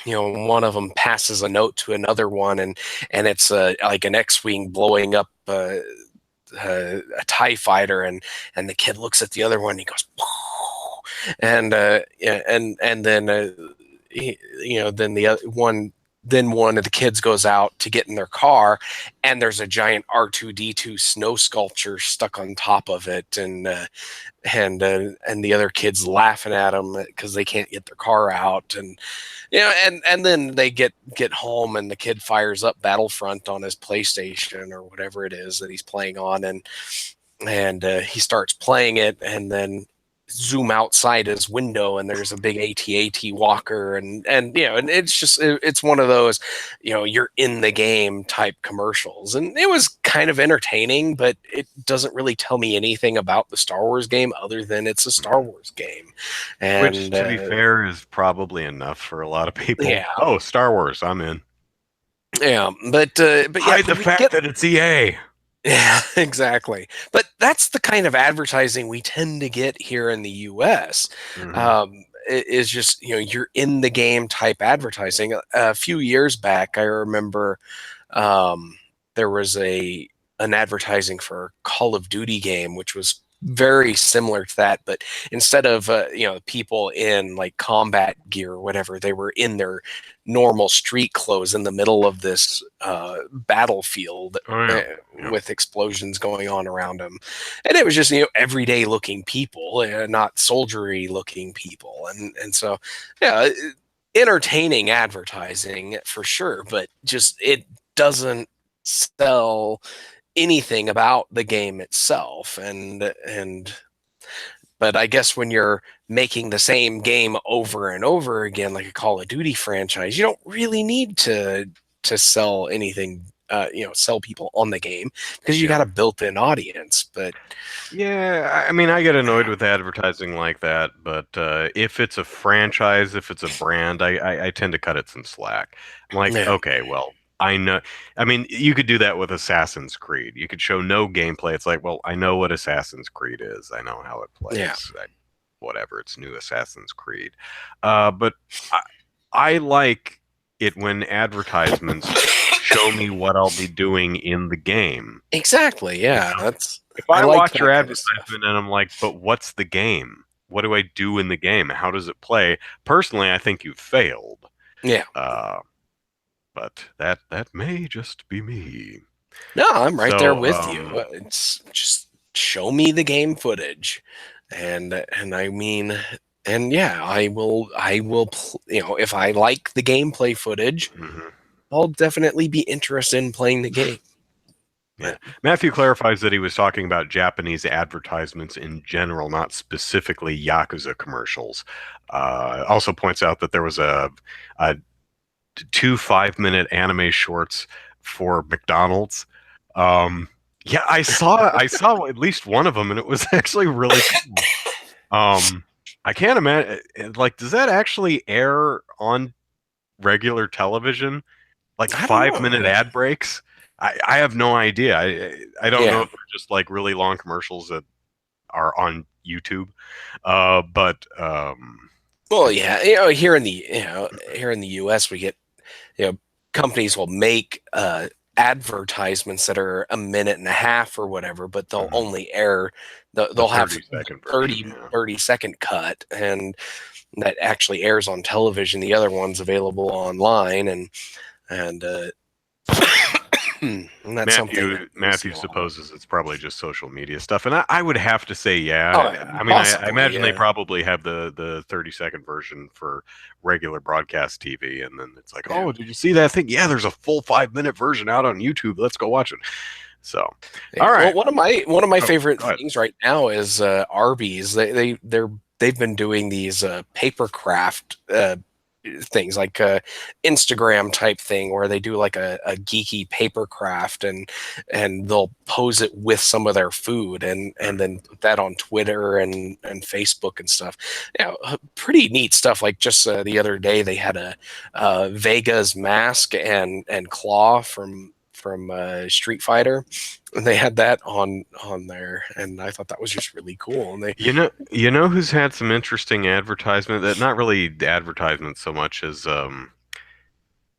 one of them passes a note to another one, and it's like an X-wing blowing up a TIE fighter, and the kid looks at the other one, and he goes, "Whoa," and yeah, and then then the other one. Then one of the kids goes out to get in their car, and there's a giant R2D2 snow sculpture stuck on top of it, and the other kids laughing at them because they can't get their car out, and then they get home, and the kid fires up Battlefront on his PlayStation or whatever it is that he's playing on, and he starts playing it, and then zoom outside his window, and there's a big AT-AT walker, and it's just it's one of those you're in the game type commercials, and it was kind of entertaining, but it doesn't really tell me anything about the Star Wars game other than it's a Star Wars game. Which, And to be fair, is probably enough for a lot of people. yeah. Oh, Star Wars, I'm in. Yeah, but yeah, Hide the but we fact get. that it's EA. Yeah, exactly. But that's the kind of advertising we tend to get here in the US. Hmm. Is just you're in the game type advertising. A few years back, I remember there was a an advertising for a Call of Duty game, which was very similar to that, but instead of people in like combat gear or whatever, they were in their normal street clothes in the middle of this battlefield, Oh uh, yeah, yeah. with explosions going on around them, and it was just everyday looking people, not soldiery looking people, and so yeah, entertaining advertising for sure, but just it doesn't sell anything about the game itself. And but I guess when you're making the same game over and over again, like a Call of Duty franchise, you don't really need to sell anything, sell people on the game, because you Yeah. got a built-in audience. But Yeah, I mean, I get annoyed with advertising like that, but if it's a franchise, if it's a brand, I tend to cut it some slack. I'm like, yeah, okay, well, I know. I mean, you could do that with Assassin's Creed. You could show no gameplay. It's like, well, I know what Assassin's Creed is. I know how it yeah, plays. Whatever, it's new Assassin's Creed. But I, I like it when advertisements show me what I'll be doing in the game. exactly. You Yeah, know? that's If I I like watch your that kind of stuff. advertisement and I'm like, but what's the game? What do I do in the game? How does it play? Personally, I think you've failed. Yeah, Uh, but that may just be me. no, I'm right there So, with you. It's just show me the game footage, and I mean, and yeah, if I like the gameplay footage, mhm, I'll definitely be interested in playing the game. yeah. But Matthew clarifies that he was talking about Japanese advertisements in general, not specifically Yakuza commercials. Also points out that there was a 2 5-minute anime shorts for McDonald's. Um, yeah, I saw at least one of them, and it was actually really cool. I can't imagine. Like, does that actually air on regular television? Like I don't 5-minute know. ad breaks? I have no idea. I don't know Yeah. if they're just like really long commercials that are on YouTube. But Well, yeah. Here in the U.S., we get companies will make advertisements that are a minute and a half or whatever, but they'll mhm, only air the they'll have 30-second version. 30 Yeah. 30-second cut, and that actually airs on television. The other one's available online, and and that's something that we see Matthew a lot of. supposes it's probably just social media stuff, and I would have to say, Oh, yeah. I mean, I possibly, imagine they yeah. probably have the 30-second version for regular broadcast TV, and then it's like, Yeah. oh, did you see that thing? Yeah, there's a full 5-minute version out on YouTube. Let's go watch it. So, Yeah. all Well, right. one of my Oh, favorite go ahead. things right now is Arby's. They've been doing these paper craft things, like Instagram type thing, where they do like a geeky paper craft, and they'll pose it with some of their food, and then put that on Twitter and Facebook and stuff. Pretty neat stuff. Like just the other day, they had a Vega's mask and claw from Street Fighter, and they had that on there, and I thought that was just really cool. And they You know who's had some interesting advertisement that not really advertisement so much as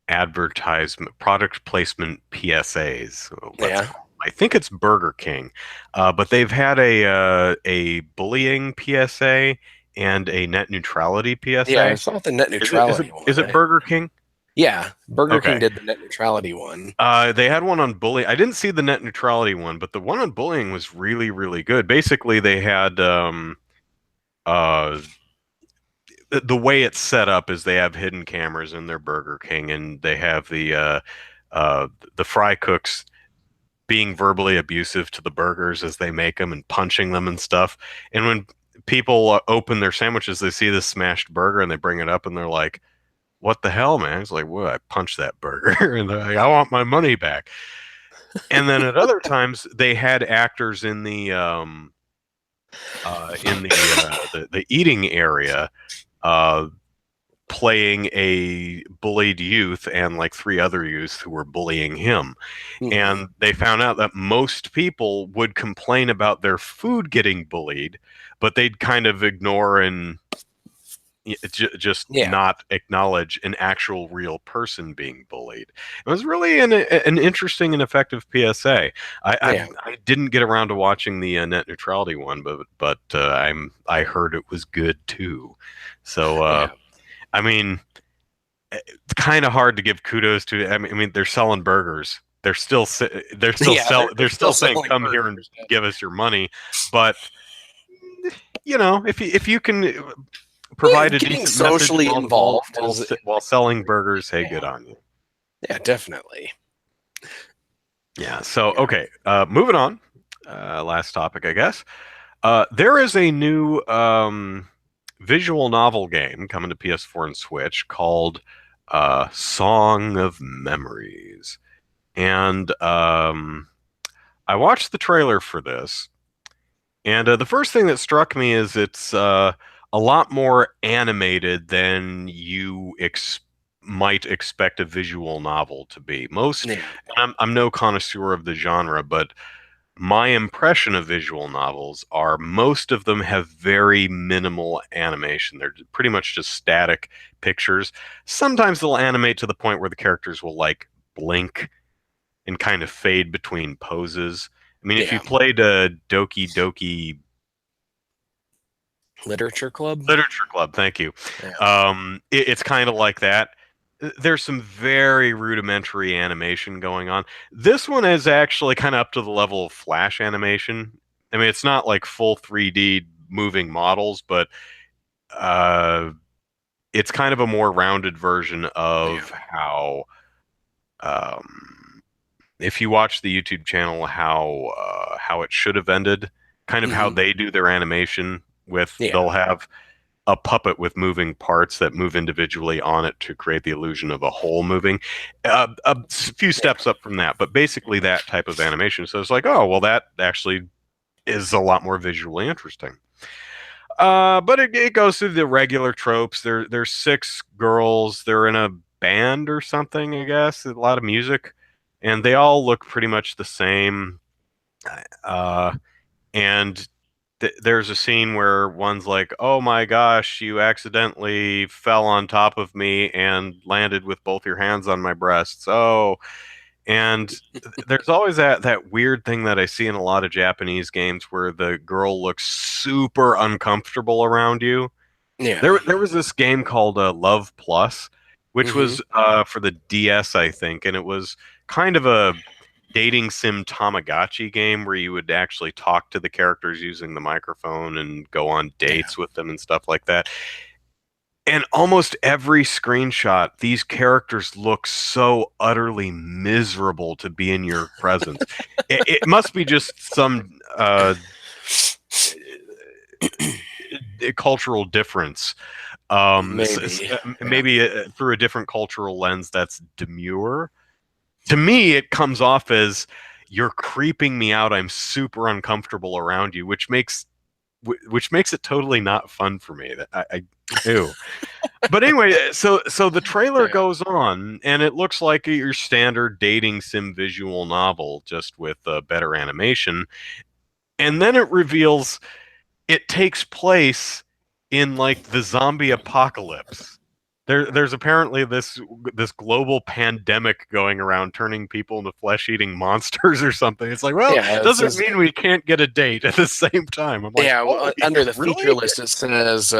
advertisement product placement PSAs. Let's yeah, call. I think it's Burger King, but they've had a bullying PSA and a net neutrality yeah, I PSA. saw the net Is it is it neutrality is one. it Burger King? Yeah, Burger King Okay. did the net neutrality one. They had one on bullying. I didn't see the net neutrality one, but the one on bullying was really, really good. Basically, they had uh, the way it's set up is they have hidden cameras in their Burger King, and they have uh, the fry cooks being verbally abusive to the burgers as they make them and punching them and stuff. And when people open their sandwiches, they see this smashed burger and they bring it up and they're like, "What the hell, man?" It's like, "Well, I punched that burger," and they're like, "I want my money back." And then at other times, they had actors in the eating area uh, playing a bullied youth and like three other youths who were bullying him. Hmm. And they found out that most people would complain about their food getting bullied, but they'd kind of ignore and just Yeah, not acknowledge an actual real person being bullied. It was really an interesting and effective PSA. yeah, I didn't get around to watching the net neutrality one, but I heard it was good too. So yeah, I mean, it's kind of hard to give kudos to. I mean, they're selling burgers. yeah. They're they're still still saying selling come here and burgers. give us your money. But if you can Yeah, provide a getting decent message socially involved is while selling burgers, hey, good yeah, on you. yeah, definitely. Yeah. So Yeah. okay, moving on. Last topic, I guess. There is a new visual novel game coming to PS4 and Switch called Song of Memories, and I watched the trailer for this, and the first thing that struck me is it's a lot more animated than you might expect a visual novel to be. Yeah. I'm no connoisseur of the genre, but my impression of visual novels are most of them have very minimal animation. They're pretty much just static pictures. Sometimes they'll animate to the point where the characters will like blink and kind of fade between poses. I mean, if you Yeah. played Doki Doki Literature Club. Literature Club, thank you. Yeah. It's kind of like that. There's some very rudimentary animation going on. This one is actually kind of up to the level of Flash animation. I mean, it's not like full 3D moving models, but uh, it's kind of a more rounded version Yeah. of how, um, if you watch the YouTube channel, how it should have ended, kind of how Hmm. they do their animation with Yeah. they'll have a puppet with moving parts that move individually on it to create the illusion of a whole moving. A few Yeah. steps up from that, but basically that type of animation. So it's like, oh, well, that actually is a lot more visually interesting. But it goes through the regular tropes. There's six girls. They're in a band or something, I guess. A lot of music, and they all look pretty much the same. Uh, and there's a scene where one's like, "Oh my gosh, you accidentally fell on top of me and landed with both your hands on my breasts." Oh, and there's always that weird thing that I see in a lot of Japanese games where the girl looks super uncomfortable around you. Yeah. There was this game called Love Plus, which Hmm. was for the DS, I think, and it was kind of a dating sim Tamagotchi game where you would actually talk to the characters using the microphone and go on Yeah. dates with them and stuff like that. And almost every screenshot, these characters look so utterly miserable to be in your presence. It must be just some cultural difference. Maybe. Yeah. Maybe through a different cultural lens that's demure. To me, it comes off as you're creeping me out. I'm super uncomfortable around you, which makes it totally not fun for me. I ew. But anyway, so the trailer Yeah. goes on, and it looks like your standard dating sim visual novel, just with better animation. And then it reveals it takes place in like the zombie apocalypse. There's apparently this global pandemic going around, turning people into flesh-eating monsters or something. It's like, well, Yeah. It doesn't says. mean we can't get a date at the same time. I'm like, Yeah, holy, under the feature really? list, it says,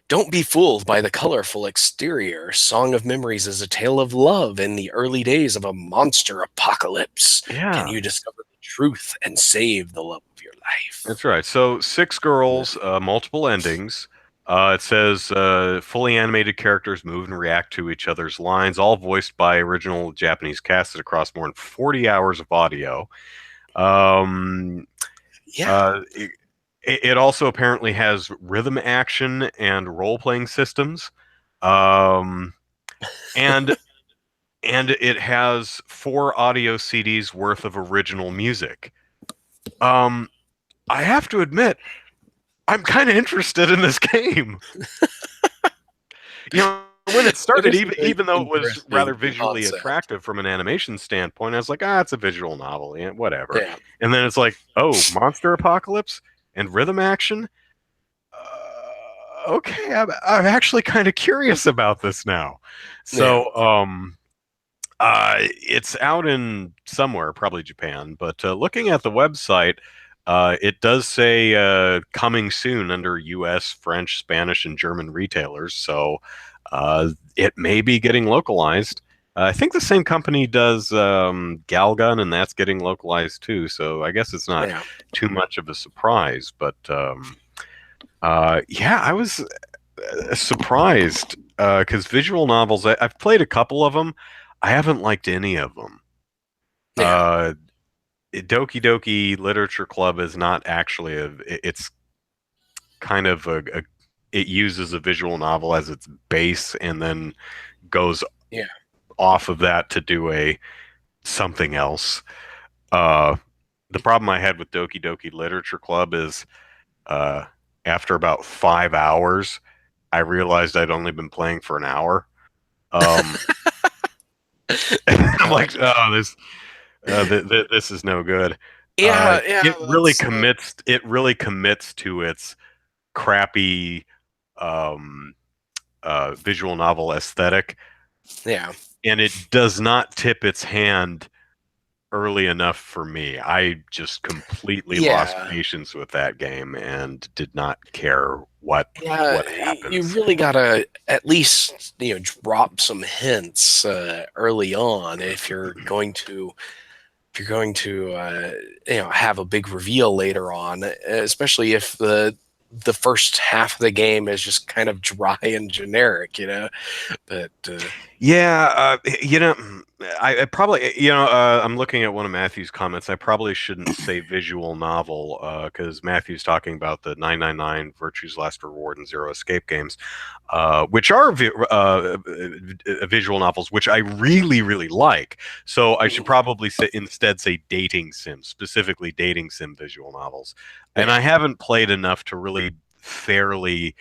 "Don't be fooled by the colorful exterior. Song of Memories is a tale of love in the early days of a monster apocalypse. Can Yeah. you discover the truth and save the love of your That's life?" right. So six girls, multiple endings. It says fully animated characters move and react to each other's lines, all voiced by original Japanese casted across more than 40 hours of audio. Um, Yeah, uh, it, it also apparently has rhythm action and role playing systems, um, and and it has four audio CDs worth of original music. Um, I have to admit, I'm kind of interested in this game. You know, when it it started, is a very even though it was interesting rather visually concept. attractive from an animation standpoint, I was like, ah, it's a visual novel, yeah, whatever. Yeah, And then it's like, oh, monster apocalypse and rhythm action. Okay, I'm actually kind of curious about this now. yeah, So, it's out in somewhere, probably Japan, but looking at the website, it does say coming soon under US, French, Spanish, and German retailers. So it may be getting localized. I think the same company does Galgun, and that's getting localized too. So I guess it's not yeah, too much of a surprise. But yeah, I was surprised because visual novels, I've played a couple of them. I haven't liked any of them. yeah. Uh, Doki Doki Literature Club is not actually it's kind of it uses a visual novel as its base and then goes Yeah. off of that to do a something else. Uh, the problem I had with Doki Doki Literature Club is uh, after about 5 hours, I realized I'd only been playing for an hour. Um, I'm like, oh, this is no good. Yeah, yeah, It really that's commits. It really commits to its crappy um, visual novel aesthetic, yeah. and it does not tip its hand early enough for me. I just completely lost Yeah. patience with that game and did not care Yeah, what you happens. really gotta at least drop some hints early on if you're going to have a big reveal later on, especially if the first half of the game is just kind of dry and generic, But Yeah, I probably, I'm looking at one of Matthew's comments. I probably shouldn't say visual novel because Matthew's talking about the 999 Virtue's Last Reward and Zero Escape games, which are visual novels, which I really, really like. So I should probably instead say dating sims, specifically dating sim visual novels. And I yeah, haven't played enough to really fairly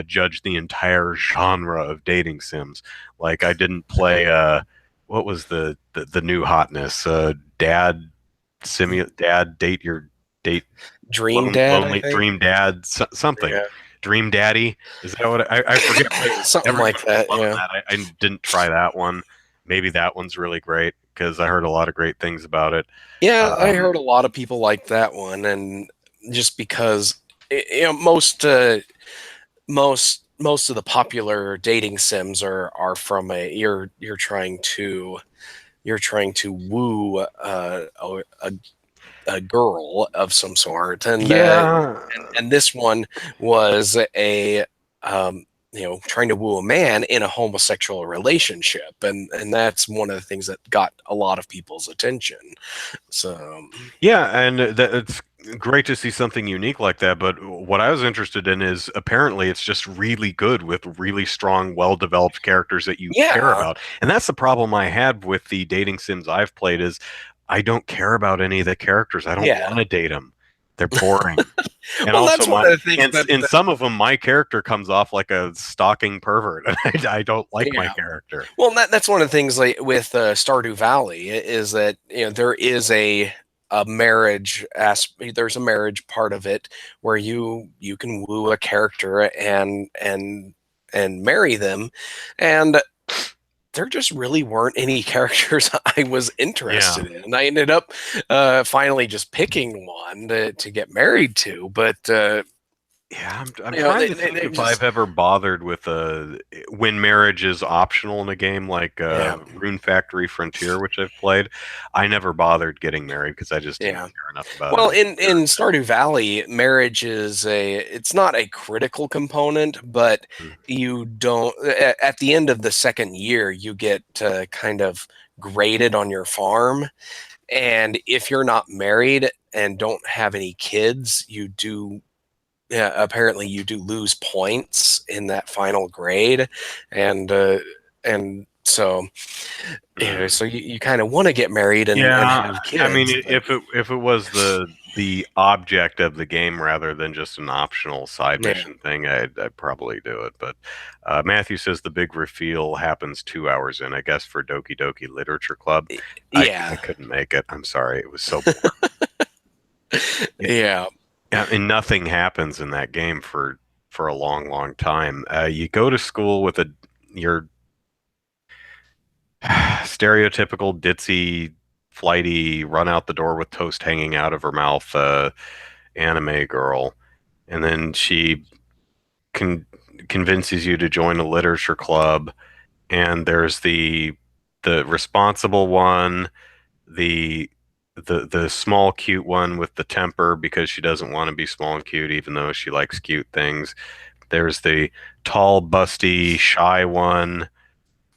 judge the entire genre of dating sims. Like I didn't play what was the new hotness? Dad date your date Dream Dad, I lonely think. dream dad something. Yeah, Dream Daddy. Is that what I forget what something like everybody was that. loving Yeah. that. I didn't try that one. Maybe that one's really great because I heard a lot of great things about it. Yeah, I Um, heard a lot of people like that one, and just because most of the popular dating sims are from a you're trying to woo a girl of some sort, yeah, and this one was a trying to woo a man in a homosexual relationship, and that's one of the things that got a lot of people's attention. So yeah, and it's great to see something unique like that. But what I was interested in is apparently it's just really good with really strong, well-developed characters that you care yeah, about. And that's the problem I had with the dating sims I've played is I don't care about any of the characters. I don't yeah. want to date them. They're boring. And Well, also that's one my of the things and in some of them my character comes off like a stalking pervert and I don't like my yeah. character. Well, that's one of the things like with Stardew Valley is that there is a marriage aspect. There's a marriage part of it where you can woo a character and marry them, and there just really weren't any characters I was Yeah. interested in. And I ended up finally just picking one to get married to, but Yeah, I'm trying to think they if I've just ever bothered with when marriage is optional in a game like yeah. Rune Factory Frontier, which I've played. I never bothered getting married because I just didn't Yeah. care enough about it Well, as a in character. Stardew Valley, marriage is it's not a critical component, but Mm. you don't at the end of the second year, you get kind of graded on your farm, and if you're not married and don't have any kids, you do yeah, apparently you do lose points in that final grade, and so Mm. so you kind of want to get married and Yeah, have I mean, kids, but if it was the object of the game rather than just an optional side yeah. mission thing, I'd probably do it. But Matthew says the big reveal happens 2 hours in. I guess for Doki Doki Literature Club, I Yeah, couldn't make it. I'm sorry, it was so boring. Yeah, yeah. yeah, and nothing happens in that game for a long, long time. You go to school with your stereotypical ditzy, flighty, run out the door with toast hanging out of her mouth, anime girl, and then she con- convinces you to join a literature club. And there's the responsible one, the the small cute one with the temper because she doesn't want to be small and cute even though she likes cute things. There's the tall, busty, shy one,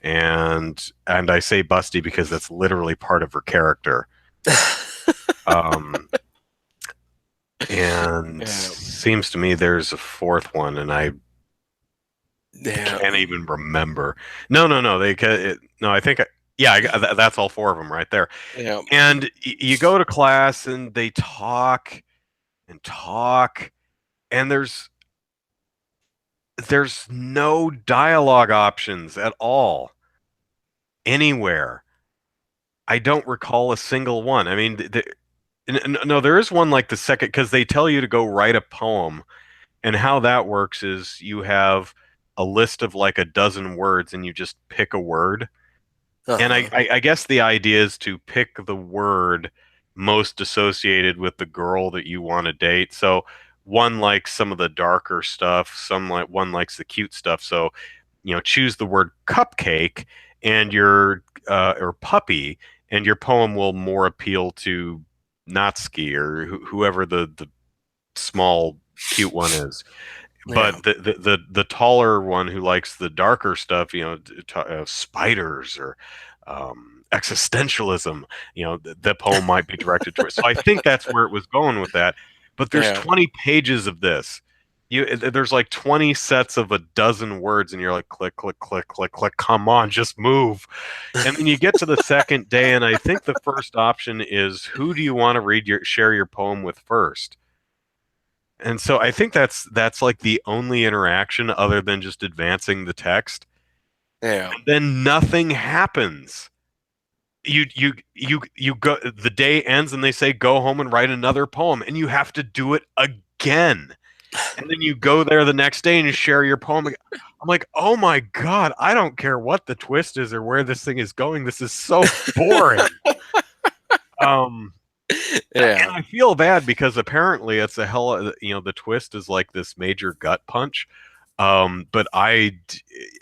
and I say busty because that's literally part of her character. Um, and Yeah. seems to me there's a fourth one, and I Yeah. can't even remember. No, no, no. No, I think. Yeah, that's all four of them right there. Yeah. And you go to class, and they talk and talk, and there's no dialogue options at all anywhere. I don't recall a single one. I mean, no, there is one like the second because they tell you to go write a poem, and how that works is you have a list of like a dozen words, and you just pick a word. And Uh-huh. I guess the idea is to pick the word most associated with the girl that you want to date. So one likes some of the darker stuff, one likes the cute stuff. So, choose the word cupcake and your or puppy, and your poem will more appeal to Natsuki or whoever the small cute one is. Yeah. But the taller one who likes the darker stuff, spiders or existentialism, the poem might be directed towards. So I think that's where it was going with that. But there's Yeah. 20 pages of this. There's like 20 sets of a dozen words, and you're like, click, click, click, click, click. Come on, just move. And then you get to the second day, and I think the first option is who do you want to share your poem with first? And so I think that's like the only interaction other than just advancing the text. Yeah. And then nothing happens. You go, the day ends and they say go home and write another poem, and you have to do it again. And then you go there the next day and you share your poem. I'm like, "Oh my God, I don't care what the twist is or where this thing is going. This is so boring." Um and Yeah. I feel bad because apparently it's a the twist is like this major gut punch. But I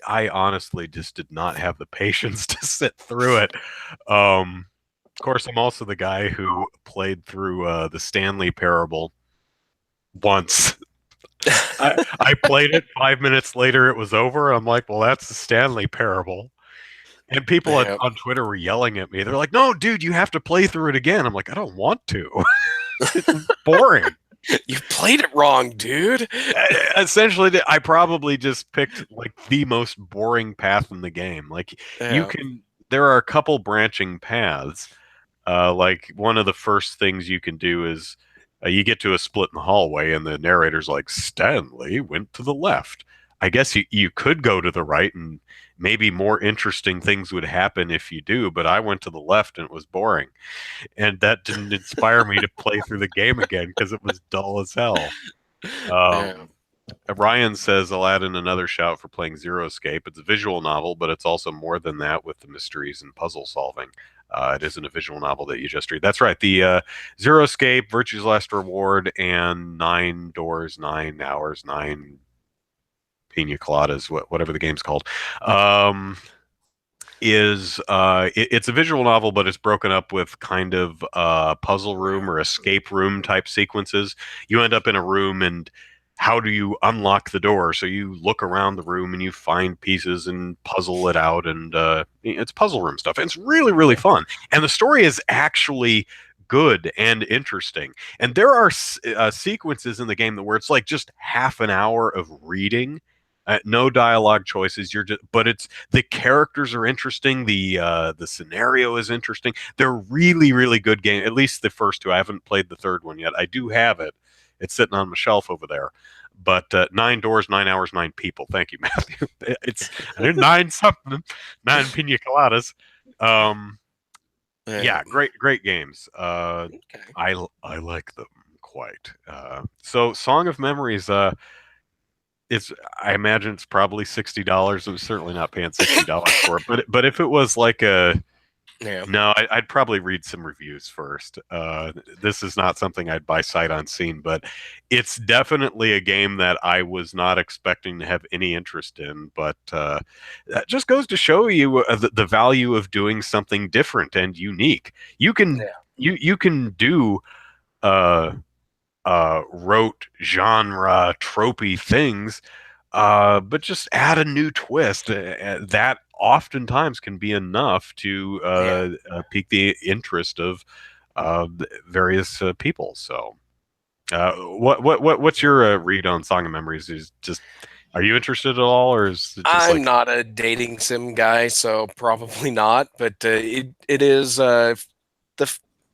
honestly just did not have the patience to sit through it. Of course, I'm also the guy who played through the Stanley Parable once. I played it 5 minutes later, it was over. I'm like, well, that's the Stanley Parable. And people Yeah. on Twitter were yelling at me. They're like, no, dude, you have to play through it again. I'm like, I don't want to. It's boring. You played it wrong, dude. Essentially, I probably just picked like the most boring path in the game. Like you Yeah. can, there are a couple branching paths. Like one of the first things you can do is you get to a split in the hallway, and the narrator's like, Stanley went to the left. I guess you could go to the right, and maybe more interesting things would happen if you do. But I went to the left, and it was boring, and that didn't inspire me to play through the game again because it was dull as hell. Yeah. Um, Ryan says, I'll add in another shout for playing Zero Escape. It's a visual novel, but it's also more than that with the mysteries and puzzle solving. It isn't a visual novel that you just read. That's right. The Zero Escape, Virtue's Last Reward, and Nine Doors, 9 Hours, Nine Pina Coladas, whatever the game's called. It's a visual novel, but it's broken up with kind of puzzle room or escape room type sequences. You end up in a room, and how do you unlock the door? So you look around the room and you find pieces and puzzle it out, and it's puzzle room stuff. And it's really, really fun, and the story is actually good and interesting. And there are sequences in the game where it's like just half an hour of reading. No dialogue choices. But it's the characters are interesting. The scenario is interesting. They're really, really good game. At least the first two. I haven't played the third one yet. I do have it. It's sitting on my shelf over there. But 9 doors, 9 hours, nine people. Thank you, Matthew. It's I did nine something, nine pina coladas. Um, Yeah. yeah, great games. Okay. I like them quite. So, Song of Memories. It's I imagine it's probably $60. I'm certainly not paying $60 for it. But if it was like a Yeah. no, I'd probably read some reviews first. This is not something I'd buy sight unseen, but it's definitely a game that I was not expecting to have any interest in. But that just goes to show you the value of doing something different and unique. Yeah. You can do uh, rote genre tropey things, but just add a new twist. That oftentimes can be enough to Yeah. pique the interest of various people. So, what's your read on Song of Memories? Is just are you interested at all, or is it just I'm like, not a dating sim guy, so probably not. But it is the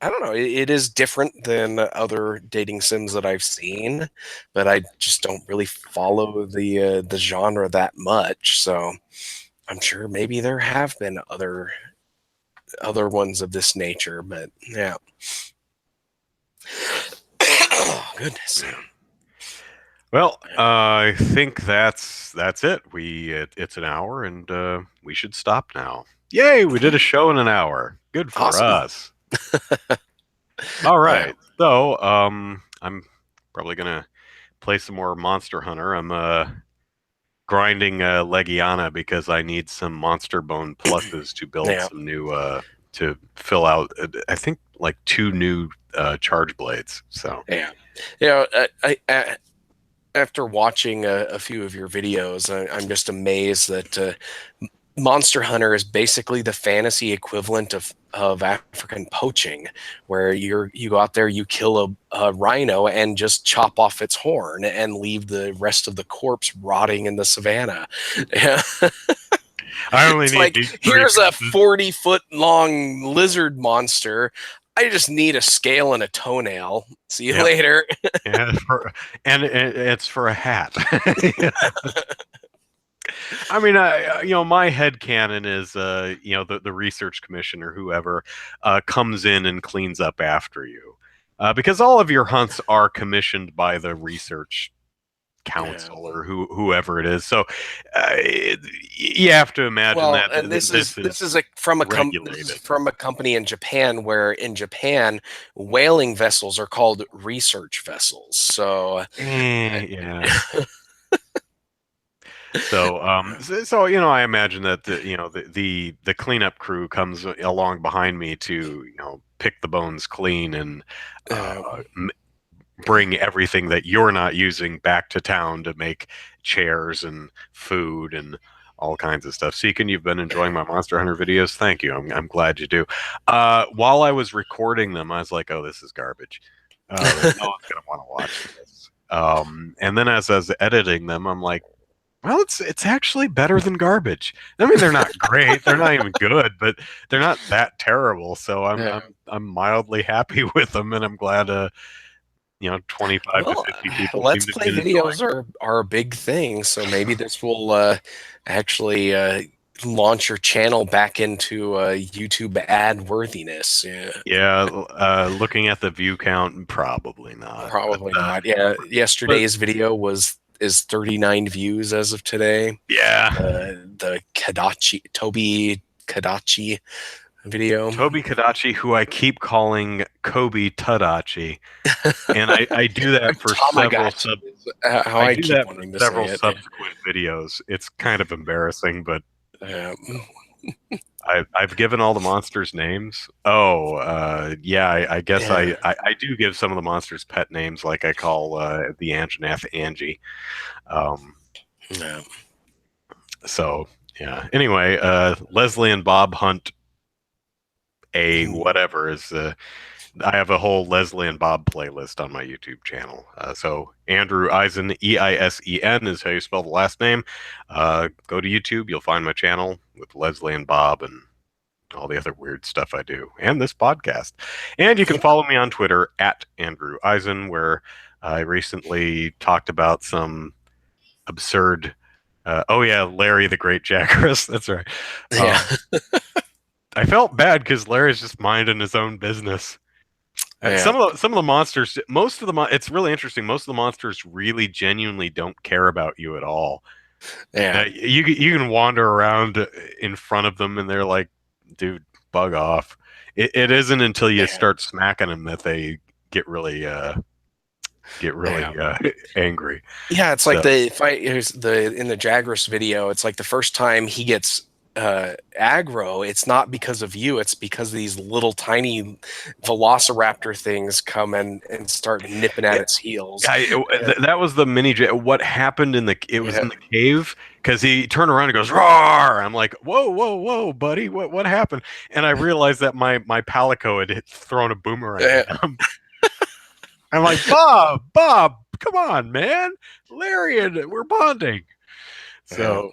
I don't know. It is different than other dating sims that I've seen, but I just don't really follow the genre that much. So I'm sure maybe there have been other ones of this nature, but yeah. Oh, goodness. yeah. Well, I think that's it. It's an hour, and we should stop now. Yay, we did a show in an hour. Good for Awesome. us. All Yeah. right. So, I'm probably gonna play some more Monster Hunter. I'm grinding Legiana because I need some Monster Bone pluses to build Yeah. some new to fill out. I think like two new charge blades. So, Yeah. You know, after watching a few of your videos, I'm just amazed that Monster Hunter is basically the fantasy equivalent of African poaching, where you go out there, you kill a rhino and just chop off its horn and leave the rest of the corpse rotting in the savannah. I only It's need like, these three here's a pieces. 40-foot long lizard monster. I just need a scale and a toenail. See you Yep. later. Yeah, it's for a hat. I mean, my head canon is, the research commissioner, whoever, comes in and cleans up after you, because all of your hunts are commissioned by the research Yeah. council or whoever it is. So, you have to imagine Well, that and this this is is this is regulated. from a company in Japan, where in Japan whaling vessels are called research vessels. So Yeah. So I imagine that the cleanup crew comes along behind me to pick the bones clean and uh, uh, bring everything that you're not using back to town to make chairs and food and all kinds of stuff. Seekin, you've been enjoying my Monster Hunter videos. Thank you. I'm glad you do. While I was recording them, I was like, "Oh, this is garbage. No one's gonna want to watch this." And then as I was editing them, I'm like, well, it's actually better than garbage. I mean, they're not great, they're not even good, but they're not that terrible. So I'm uh, I'm I'm mildly happy with them, and I'm glad 25 to well, 50 people seem let's to play be enjoying. videos are a big thing. So maybe this will actually launch your channel back into YouTube ad worthiness. Yeah. Yeah, looking at the view count, probably not. Probably not. Yeah, But yesterday's video is 39 views as of today. yeah, The Toby Kadachi video. Toby Kadachi, who I keep calling Kobe Tadachi, and I do that for several Tamagotchi sub. is how I I do keep that for wanting to say several it. subsequent videos. It's kind of embarrassing, but Yeah. I've given all the monsters names. Oh, yeah. I guess Yeah. I do give some of the monsters pet names, like I call the Anjanath Angie. Um, Yeah. so yeah. Anyway, Leslie and Bob Hunt a Mm. whatever is. I have a whole Leslie and Bob playlist on my YouTube channel. So Andrew Eisen, Eisen is how you spell the last name. Go to YouTube, you'll find my channel with Leslie and Bob and all the other weird stuff I do, and this podcast. And you can follow me on Twitter at Andrew Eisen, where I recently talked about some absurd. Oh yeah, Larry the Great Jackass. That's right. Yeah. Um, I felt bad because Larry's just minding his own business. Yeah. Some of the monsters, most of the it's really interesting. Most of the monsters really genuinely don't care about you at all. Yeah. You can wander around in front of them, and they're like, "Dude, bug off." It isn't until you Yeah. start smacking them that they get really Yeah. angry. Yeah, it's like So the fight. Here's the in the Jagras video. It's like the first time he gets aggro, it's not because of you. It's because these little tiny velociraptor things come and start nipping at its heels. That was the what happened in the it was Yeah, in the cave because he turned around and goes roar. I'm like, whoa, whoa, whoa, buddy, what happened? And I realized that my palico had thrown a boomerang yeah, at him. I'm like, Bob, come on, man, Larry, and we're bonding. yeah. So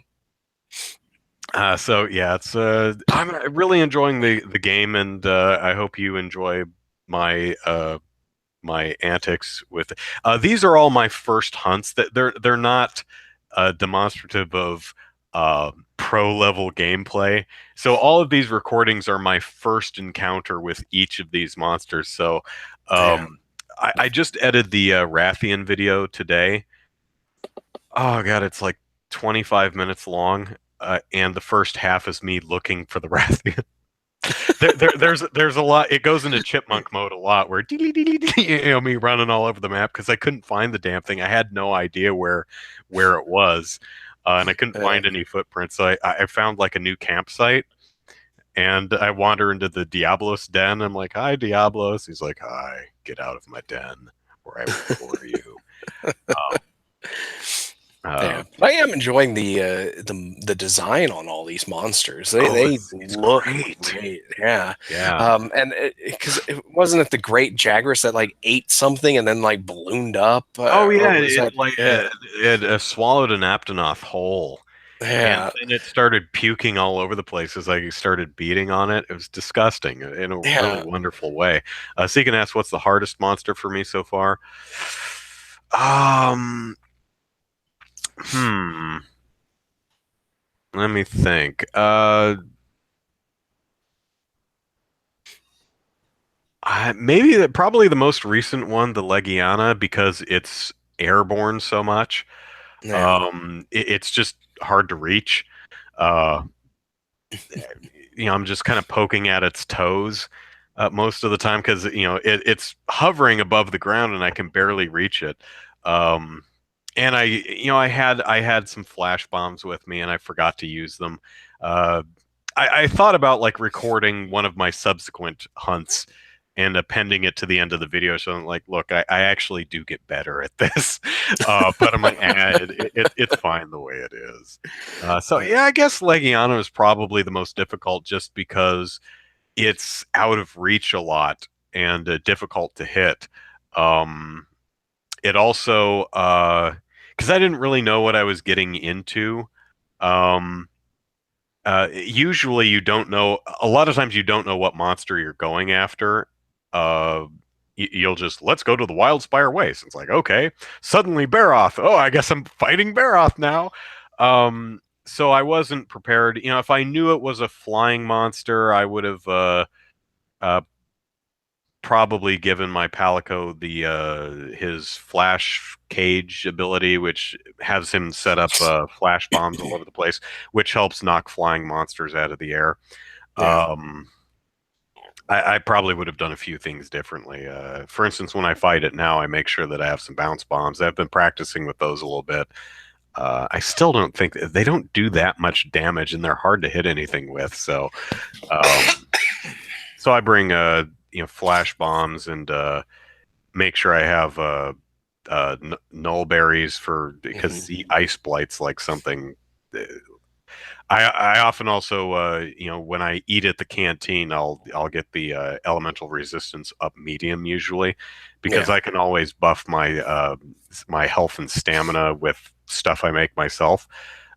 so yeah, it's I'm really enjoying the game, and I hope you enjoy my my antics with it. These are all my first hunts. That they're not demonstrative of pro level gameplay. So all of these recordings are my first encounter with each of these monsters. So Yeah. I just edited the Rathian video today. Oh god, it's like 25 minutes long, and the first half is me looking for the Rathian. There's a lot. It goes into chipmunk mode a lot, where me running all over the map because I couldn't find the damn thing. I had no idea where it was, and I couldn't Yeah. find any footprints. So I found like a new campsite, and I wander into the Diablos den. I'm like, "Hi, Diablos." He's like, "Hi, get out of my den, or I will gore you." Um, Yeah, uh, I am enjoying the design on all these monsters. oh, They it's look great. great. Yeah, Yeah. and because it wasn't it the great Jagras that like ate something and then like ballooned up, Oh or yeah, was it that? like Yeah, it swallowed an Aptonoth whole. And yeah, then it started puking all over the place as I started beating on it. It was disgusting in a really yeah. wonderful way. So you can ask, what's the hardest monster for me so far? Um, hmm. Let me think. Maybe probably the most recent one, the Legiana, because it's airborne so much. Yeah, It's just hard to reach. Uh, I'm just kind of poking at its toes most of the time because it's hovering above the ground and I can barely reach it. Um, and I had some flash bombs with me and I forgot to use them. Uh, I thought about like recording one of my subsequent hunts and appending it to the end of the video, so I'm like, look, I actually do get better at this, but I'm like, it's fine the way it is. So yeah, yeah, I guess Legiano is probably the most difficult just because it's out of reach a lot and difficult to hit. Um, it also because I didn't really know what I was getting into. Um, Usually you don't know. A lot of times you don't know what monster you're going after. Uh, you'll just let's go to the Wildspire Waste. It's like okay, suddenly Baroth. Oh, I guess I'm fighting Baroth now. So I wasn't prepared. If I knew it was a flying monster, I would have uh, probably given my Palico the his flash cage ability, which has him set up flash bombs all over the place, which helps knock flying monsters out of the air. yeah, Um, I probably would have done a few things differently. For instance, when I fight it now, I make sure that I have some bounce bombs. I've been practicing with those a little bit. I still don't think they don't do that much damage, and they're hard to hit anything with. Um, so I bring flash bombs and make sure I have null berries for because mhm, the ice blights like something. uh, I often also when I eat at the canteen I'll get the elemental resistance up medium usually because yeah, I can always buff my health and stamina with stuff I make myself.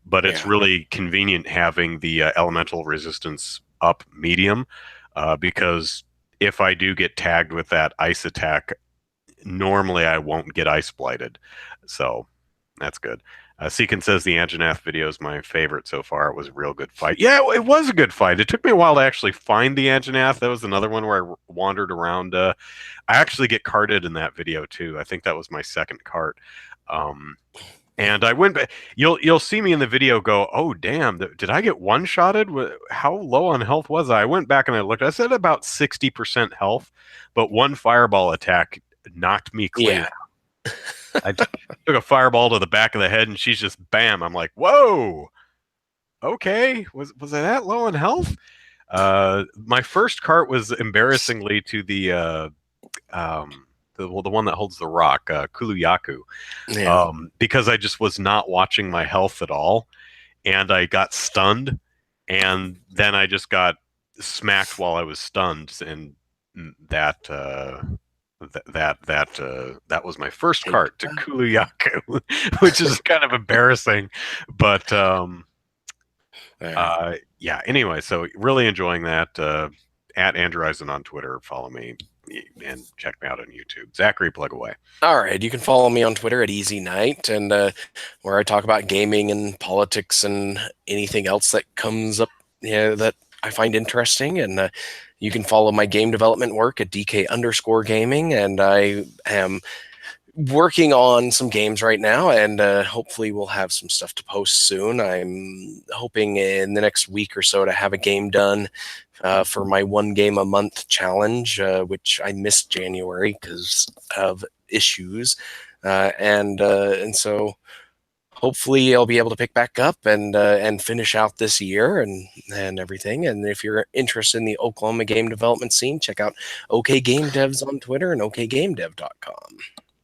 But it's yeah, really convenient having the elemental resistance up medium because if I do get tagged with that ice attack, normally I won't get ice blighted. So that's good. Seekin says the Anjanath video is my favorite so far. It was a real good fight. Yeah, it was a good fight. It took me a while to actually find the Anjanath. That was another one where I wandered around. I actually get carted in that video too. I think that was my second cart. Um, and I went back. You'll see me in the video go, oh damn, did I get one shotted? How low on health was I? I went back and I looked. I said about 60% health, but one fireball attack knocked me clear. yeah. I took a fireball to the back of the head and she's just bam. I'm like, whoa. okay, was I that low in health? My first cart was embarrassingly to um, the one that holds the rock, Kuluyaku, Yeah. because I just was not watching my health at all, and I got stunned, and then I just got smacked while I was stunned, and that that was my first cart to Kuluyaku, which is kind of embarrassing, but Yeah. yeah. Anyway, so really enjoying that. At Andrew Eisen on Twitter, follow me and check me out on YouTube. Zachary, plug away. All right, you can follow me on Twitter at Easy Night, and where I talk about gaming and politics and anything else that comes up, that I find interesting. And you can follow my game development work at DK_gaming, and I am working on some games right now, and hopefully we'll have some stuff to post soon. I'm hoping in the next week or so to have a game done for my 1 game a month challenge, which I missed January because of issues, and so hopefully I'll be able to pick back up and finish out this year and everything. And if you're interested in the Oklahoma game development scene, check out OK Game Devs on Twitter and okgamedev.com.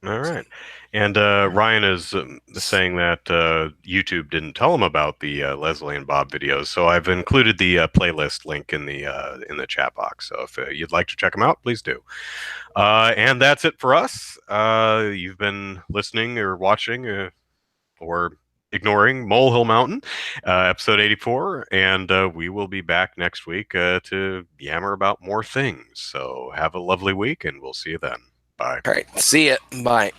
All So, right. And Ryan is saying that YouTube didn't tell him about the Leslie and Bob videos, so I've included the playlist link in the chat box. So if you'd like to check them out, please do. And that's it for us. You've been listening or watching or ignoring Molehill Mountain, episode 84, and we will be back next week to yammer about more things. So have a lovely week, and we'll see you then. Bye. all right, see ya. Bye.